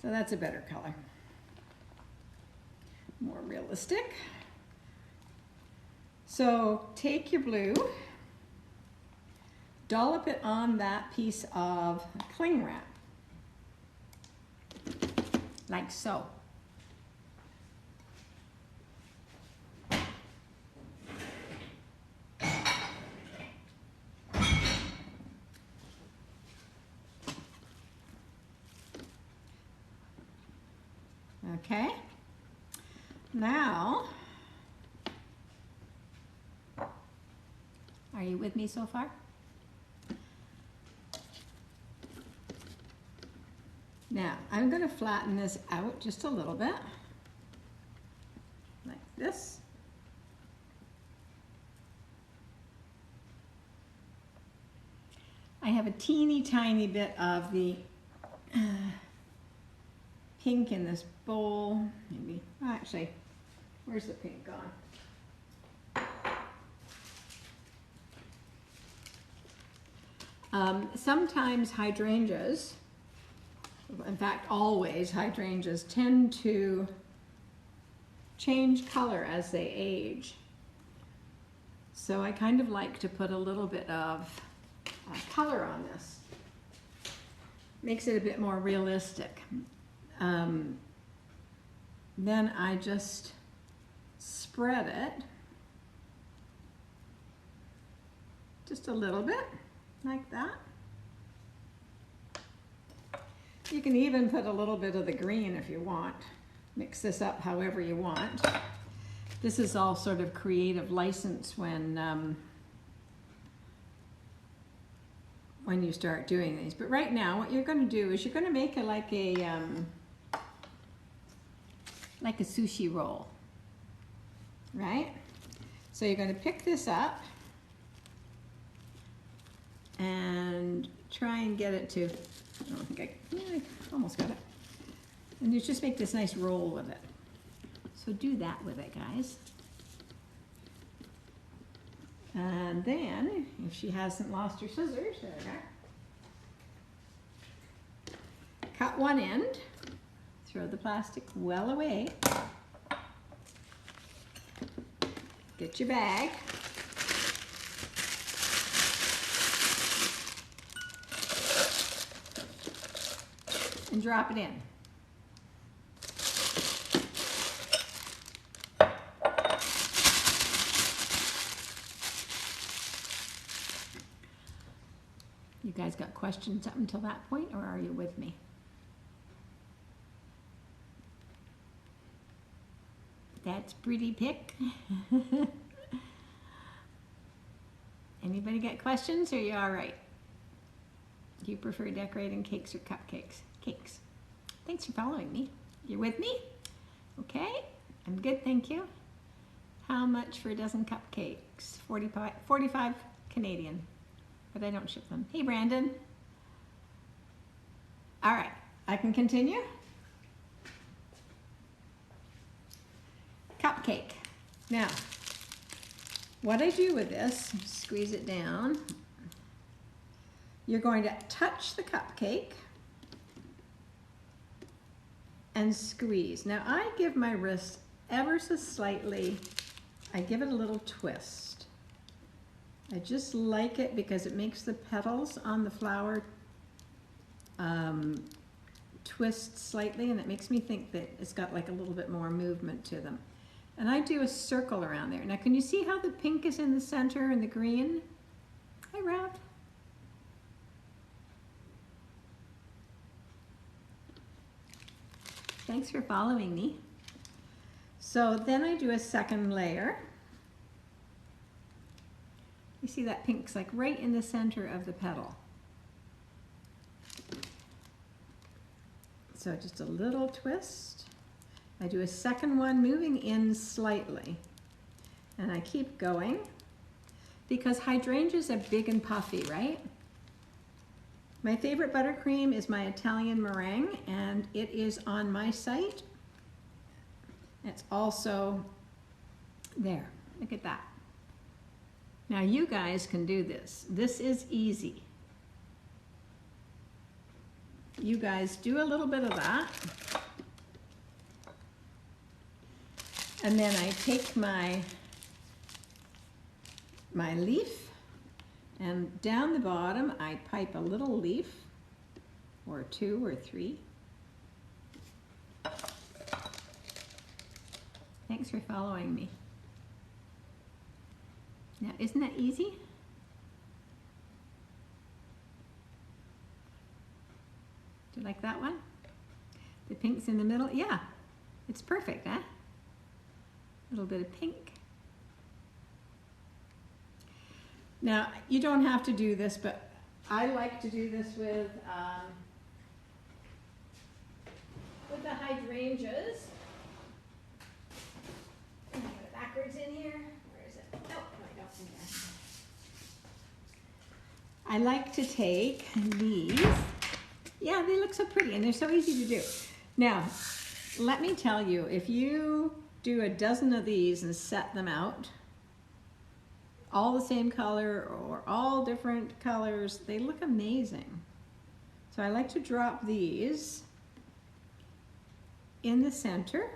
[SPEAKER 1] So that's a better color. More realistic. So take your blue, dollop it on that piece of cling wrap, like so. Okay, now, are you with me so far? Now, I'm going to flatten this out just a little bit, like this. I have a teeny tiny bit of the pink in this bowl, maybe. Actually, where's the pink gone? Sometimes hydrangeas, in fact always hydrangeas, tend to change color as they age. So I kind of like to put a little bit of color on this. Makes it a bit more realistic. Then I just spread it just a little bit, like that. You can even put a little bit of the green if you want. Mix this up however you want. This is all sort of creative license when you start doing these. But right now, what you're going to do is you're going to make it like a sushi roll, right? So you're going to pick this up and try and get it to, I don't think I almost got it. And you just make this nice roll with it. So do that with it, guys. And then, if she hasn't lost her scissors, there we are. Cut one end, throw the plastic well away. Get your bag. And drop it in. You guys got questions up until that point, or are you with me? That's pretty pick. Anybody got questions, or are you all right? Do you prefer decorating cakes or cupcakes? Cakes. Thanks for following me. You're with me? Okay, I'm good, thank you. How much for a dozen cupcakes? 45 Canadian, but I don't ship them. Hey, Brandon. All right, I can continue. Cupcake. Now, what I do with this, squeeze it down. You're going to touch the cupcake and squeeze. Now, I give my wrist ever so slightly, I give it a little twist. I just like it because it makes the petals on the flower twist slightly, and it makes me think that it's got like a little bit more movement to them. And I do a circle around there. Now, can you see how the pink is in the center and the green? Hi, Rob. Thanks for following me. So then I do a second layer. You see that pink's like right in the center of the petal. So just a little twist. I do a second one, moving in slightly. And I keep going because hydrangeas are big and puffy, right? My favorite buttercream is my Italian meringue, and it is on my site. It's also there. Look at that. Now you guys can do this. This is easy. You guys do a little bit of that. And then I take my leaf, and down the bottom I pipe a little leaf, or 2 or 3. Thanks for following me. Now, isn't that easy? Do you like that one? The pink's in the middle? Yeah, it's perfect, huh? A little bit of pink. Now, you don't have to do this, but I like to do this with the hydrangeas. I'm gonna put it backwards in here. Where is it? Oh, no, I don't in there. I like to take these. Yeah, they look so pretty and they're so easy to do. Now, let me tell you, if you do a dozen of these and set them out, all the same color or all different colors, they look amazing. So I like to drop these in the center.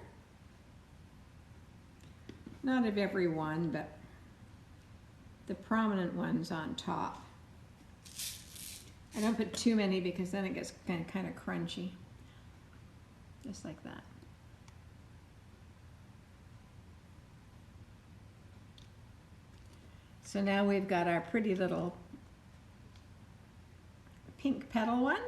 [SPEAKER 1] Not of every one, but the prominent ones on top. I don't put too many because then it gets kind of crunchy. Just like that. So now we've got our pretty little pink petal one.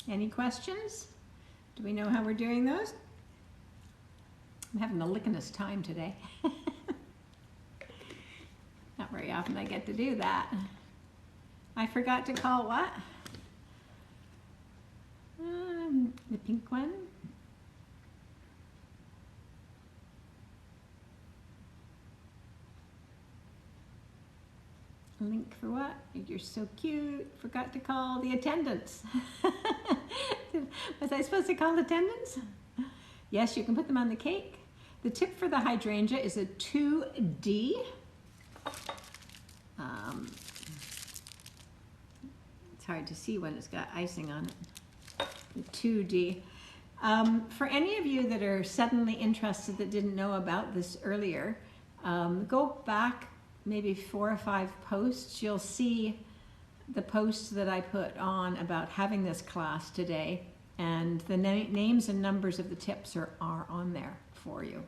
[SPEAKER 1] Any questions? Do we know how we're doing those? I'm having the lickinest time today. Not very often I get to do that. I forgot to call what? The pink one. Link for what? You're so cute. Forgot to call the attendants. Was I supposed to call attendants? Yes, you can put them on the cake. The tip for the hydrangea is a 2D. It's hard to see when it's got icing on it. The 2D. For any of you that are suddenly interested that didn't know about this earlier, go back maybe 4 or 5 posts. You'll see the posts that I put on about having this class today, and the names and numbers of the tips are on there for you.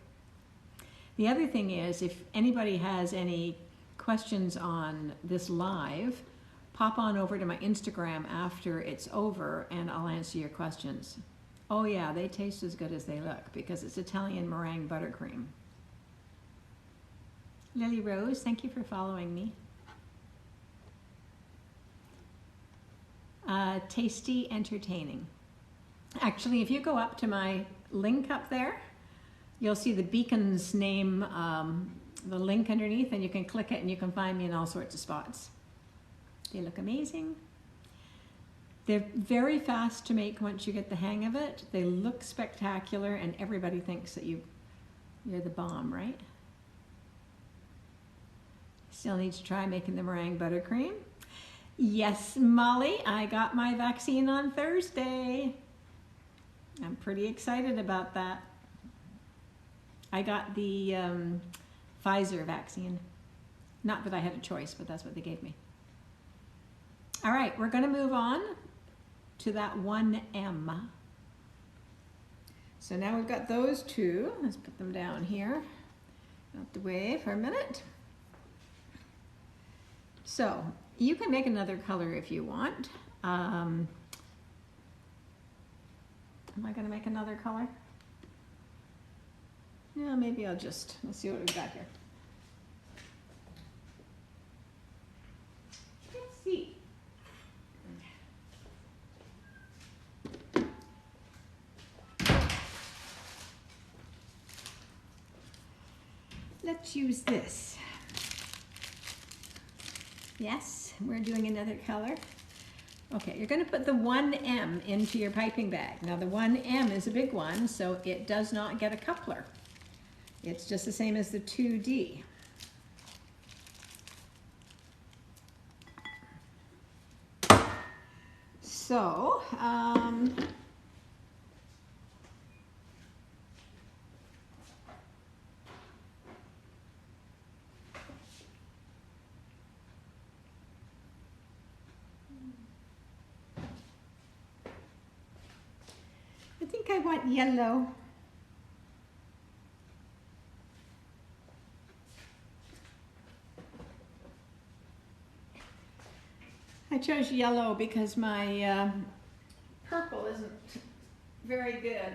[SPEAKER 1] The other thing is, if anybody has any questions on this live, pop on over to my Instagram after it's over and I'll answer your questions. Oh yeah, they taste as good as they look because it's Italian meringue buttercream. Lily Rose, thank you for following me. Tasty, entertaining. Actually, if you go up to my link up there, you'll see the beacon's name, the link underneath, and you can click it and you can find me in all sorts of spots. They look amazing. They're very fast to make once you get the hang of it. They look spectacular and everybody thinks that you're the bomb, right? Still need to try making the meringue buttercream. Yes, Molly, I got my vaccine on Thursday. I'm pretty excited about that. I got the Pfizer vaccine. Not that I had a choice, but that's what they gave me. All right, we're going to move on to that 1M. So now we've got those two. Let's put them down here, out the way for a minute. So you can make another color if you want. Am I going to make another color? Yeah, maybe I'll just, let's see what we've got here. Let's see. Let's use this. Yes, we're doing another color. Okay, you're going to put the 1M into your piping bag. Now the 1M is a big one, so it does not get a coupler. It's just the same as the 2D. So, I think I want yellow. I chose yellow because my purple isn't very good.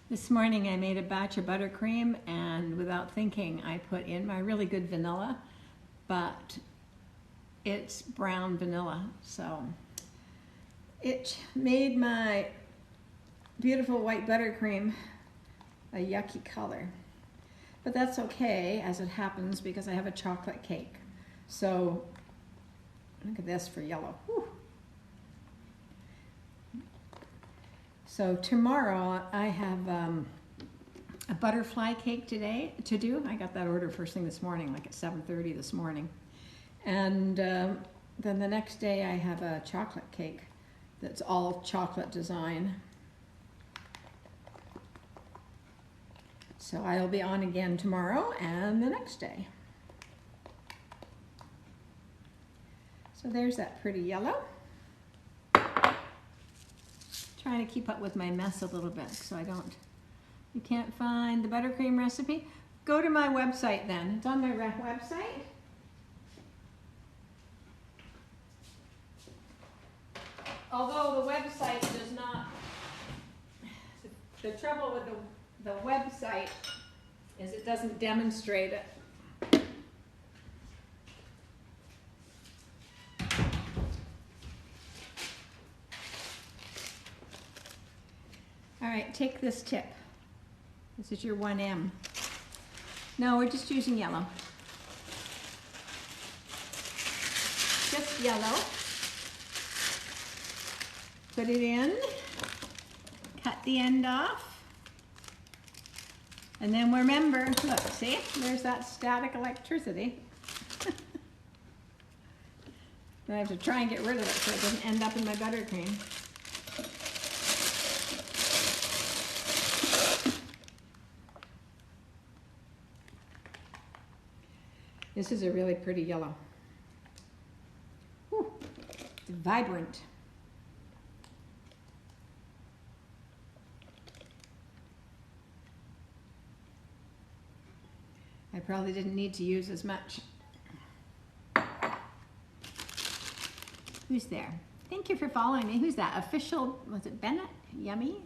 [SPEAKER 1] This morning I made a batch of buttercream, and without thinking I put in my really good vanilla, but it's brown vanilla, so it made my beautiful white buttercream a yucky color. But that's okay as it happens because I have a chocolate cake. So look at this for yellow. Whew. So tomorrow I have a butterfly cake to do. I got that order first thing this morning, like at 7:30 this morning. And then the next day I have a chocolate cake that's all chocolate design. So I'll be on again tomorrow and the next day. So there's that pretty yellow. Trying to keep up with my mess a little bit so you can't find the buttercream recipe? Go to my website then. It's on my website. Although the website does not, the trouble with the website is it doesn't demonstrate it. All right, take this tip. This is your 1M. No, we're just using yellow. Just yellow. Put it in, cut the end off, and then remember, look, see, there's that static electricity. I have to try and get rid of it so it doesn't end up in my buttercream. This is a really pretty yellow. Whew, it's vibrant. I probably didn't need to use as much. Who's there? Thank you for following me. Who's that? Official, was it Bennett? Yummy?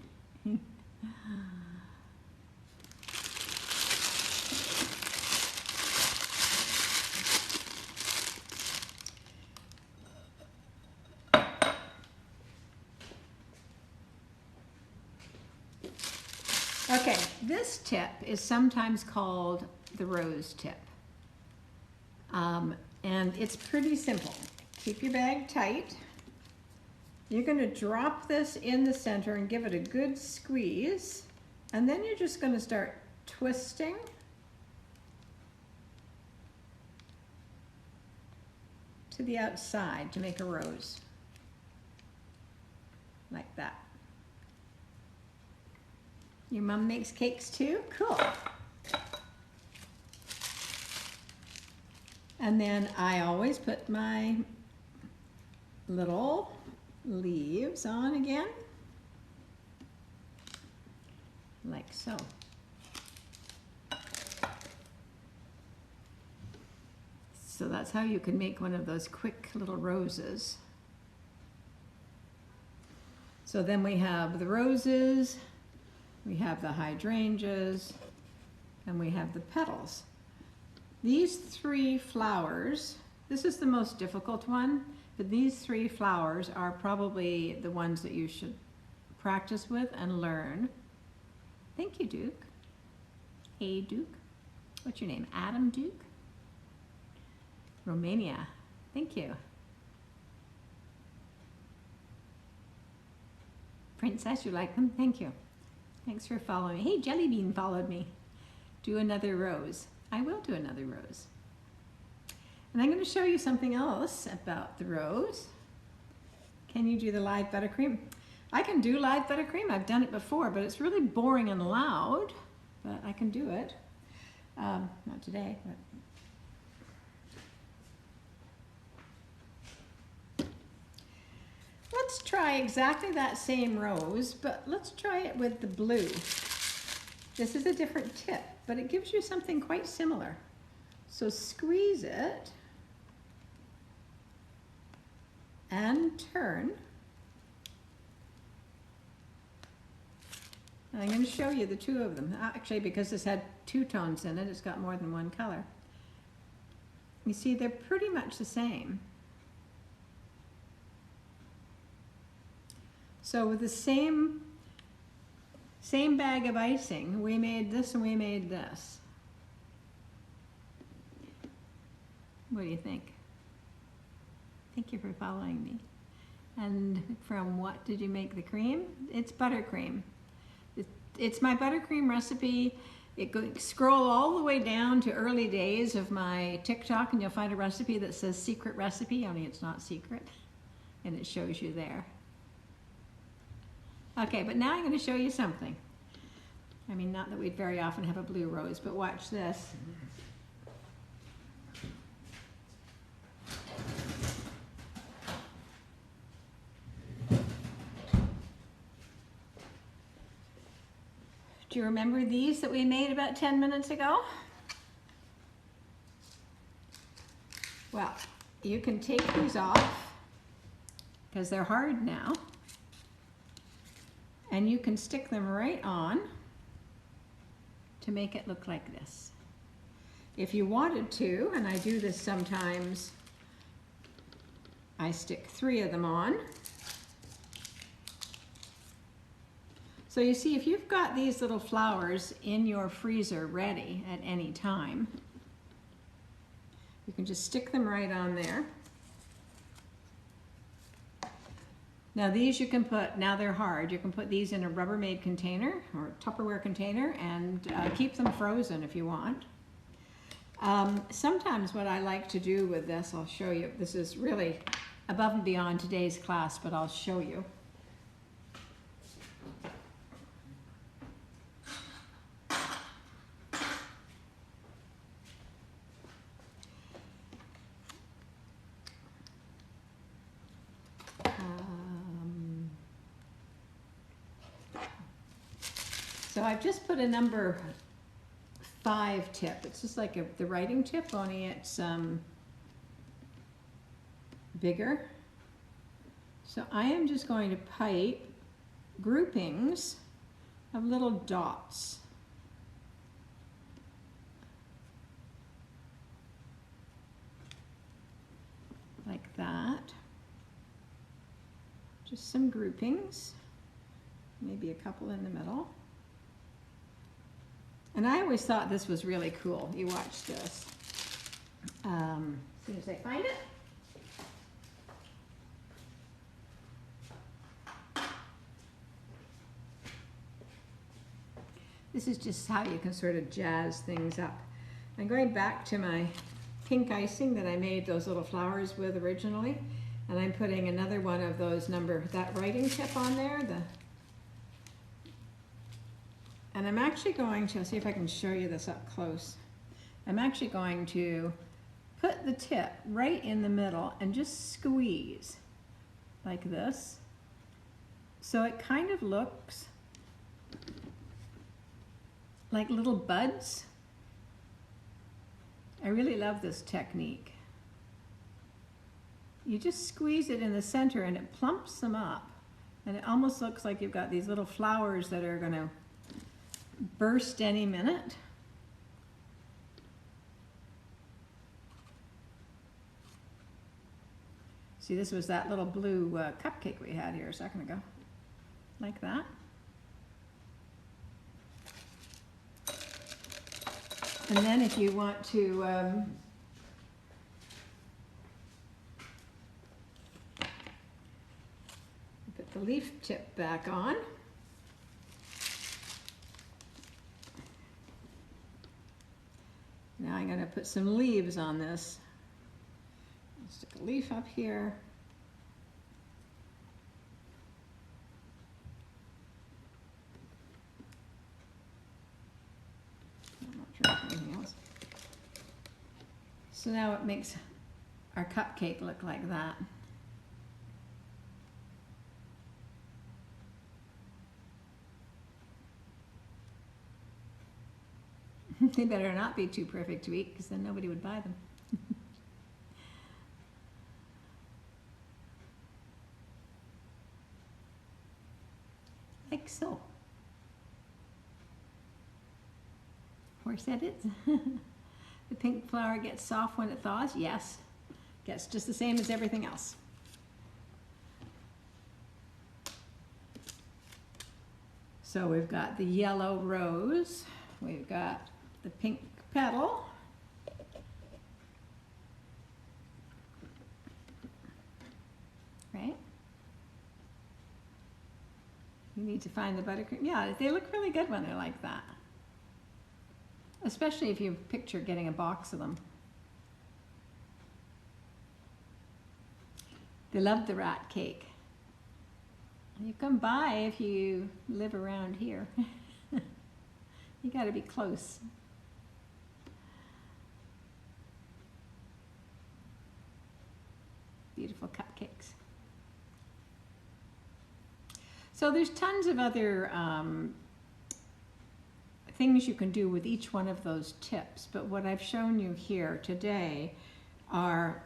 [SPEAKER 1] Okay, this tip is sometimes called the rose tip. And it's pretty simple. Keep your bag tight. You're going to drop this in the center and give it a good squeeze. And then you're just going to start twisting. To the outside to make a rose. Like that. Your mom makes cakes too? Cool. And then I always put my little leaves on again. Like so. So that's how you can make one of those quick little roses. So then we have the roses, we have the hydrangeas, and we have the petals. These three flowers, this is the most difficult one, but these three flowers are probably the ones that you should practice with and learn. Thank you, Duke. Hey, Duke. What's your name? Adam Duke? Romania. Thank you. Princess, you like them? Thank you. Thanks for following me. Hey, Jellybean followed me. Do another rose. I will do another rose. And I'm going to show you something else about the rose. Can you do the live buttercream? I can do live buttercream. I've done it before, but it's really boring and loud. But I can do it. Not today, but... Let's try exactly that same rose, but let's try it with the blue. This is a different tip, but it gives you something quite similar. So squeeze it and turn. And I'm going to show you the two of them. Actually, because this had two tones in it, it's got more than one color. You see, they're pretty much the same. So with the same bag of icing, we made this and we made this. What do you think? Thank you for following me. And from what did you make the cream? It's buttercream. It's my buttercream recipe. Scroll all the way down to early days of my TikTok and you'll find a recipe that says secret recipe, only it's not secret. And it shows you there. Okay, but now I'm going to show you something. I mean, not that we'd very often have a blue rose, but watch this. Do you remember these that we made about 10 minutes ago? Well, you can take these off because they're hard now. And you can stick them right on to make it look like this. If you wanted to, and I do this sometimes, I stick 3 of them on. So you see, if you've got these little flowers in your freezer ready at any time, you can just stick them right on there. Now these you can put, now they're hard, you can put these in a Rubbermaid container or Tupperware container and keep them frozen if you want. Sometimes what I like to do with this, I'll show you, this is really above and beyond today's class, but I'll show you. So I've just put a number 5 tip. It's just like the writing tip, only it's bigger. So I am just going to pipe groupings of little dots. Like that. Just some groupings, maybe a couple in the middle. And I always thought this was really cool. You watch this. As soon as I find it. This is just how you can sort of jazz things up. I'm going back to my pink icing that I made those little flowers with originally. And I'm putting another one of those that writing tip on there. And I'm actually going to, see if I can show you this up close. I'm actually going to put the tip right in the middle and just squeeze like this. So it kind of looks like little buds. I really love this technique. You just squeeze it in the center and it plumps them up. And it almost looks like you've got these little flowers that are going to burst any minute. See, this was that little blue cupcake we had here a second ago. Like that. And then if you want to put the leaf tip back on. Now I'm going to put some leaves on this. I'll stick a leaf up here. I'm not sure if anything else. So now it makes our cupcake look like that. They better not be too perfect to eat, because then nobody would buy them. Like so. Horse said it. The pink flower gets soft when it thaws. Yes. Gets just the same as everything else. So we've got the yellow rose. We've got the pink petal. Right? You need to find the buttercream. Yeah, they look really good when they're like that. Especially if you picture getting a box of them. They love the rat cake. You come by if you live around here. You got to be close. Beautiful cupcakes. So there's tons of other things you can do with each one of those tips, but what I've shown you here today are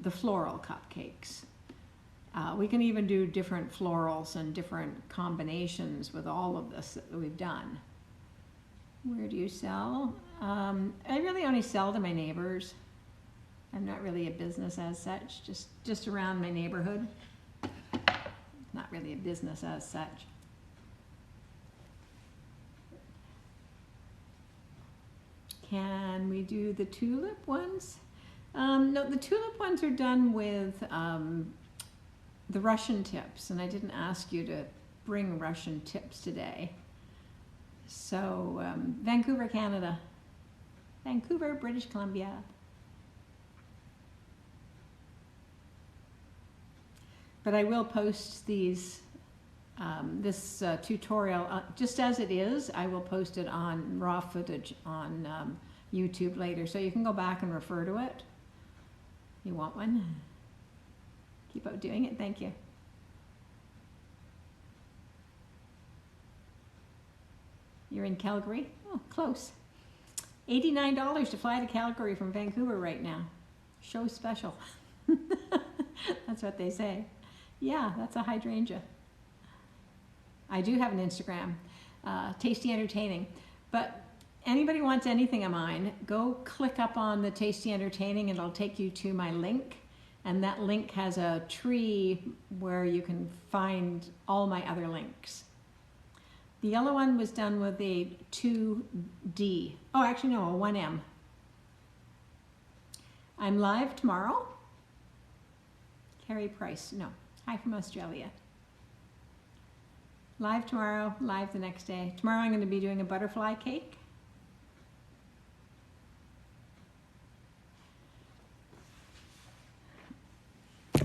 [SPEAKER 1] the floral cupcakes. We can even do different florals and different combinations with all of this that we've done. Where do you sell? I really only sell to my neighbors. I'm not really a business as such, just around my neighborhood. Not really a business as such. Can we do the tulip ones? No, the tulip ones are done with the Russian tips, and I didn't ask you to bring Russian tips today. So, Vancouver, Canada. Vancouver, British Columbia. But I will post these, this tutorial, just as it is. I will post it on raw footage on YouTube later, so you can go back and refer to it. You want one? Keep up doing it, thank you. You're in Calgary? Oh, close. $89 to fly to Calgary from Vancouver right now. Show special. That's what they say. Yeah, that's a hydrangea. I do have an Instagram, Tasty Entertaining. But anybody wants anything of mine, go click up on the Tasty Entertaining and it'll take you to my link. And that link has a tree where you can find all my other links. The yellow one was done with a 2D. Oh, actually no, a 1M. I'm live tomorrow. Carrie Price, no. Hi from Australia. Live tomorrow, live the next day. Tomorrow I'm going to be doing a butterfly cake.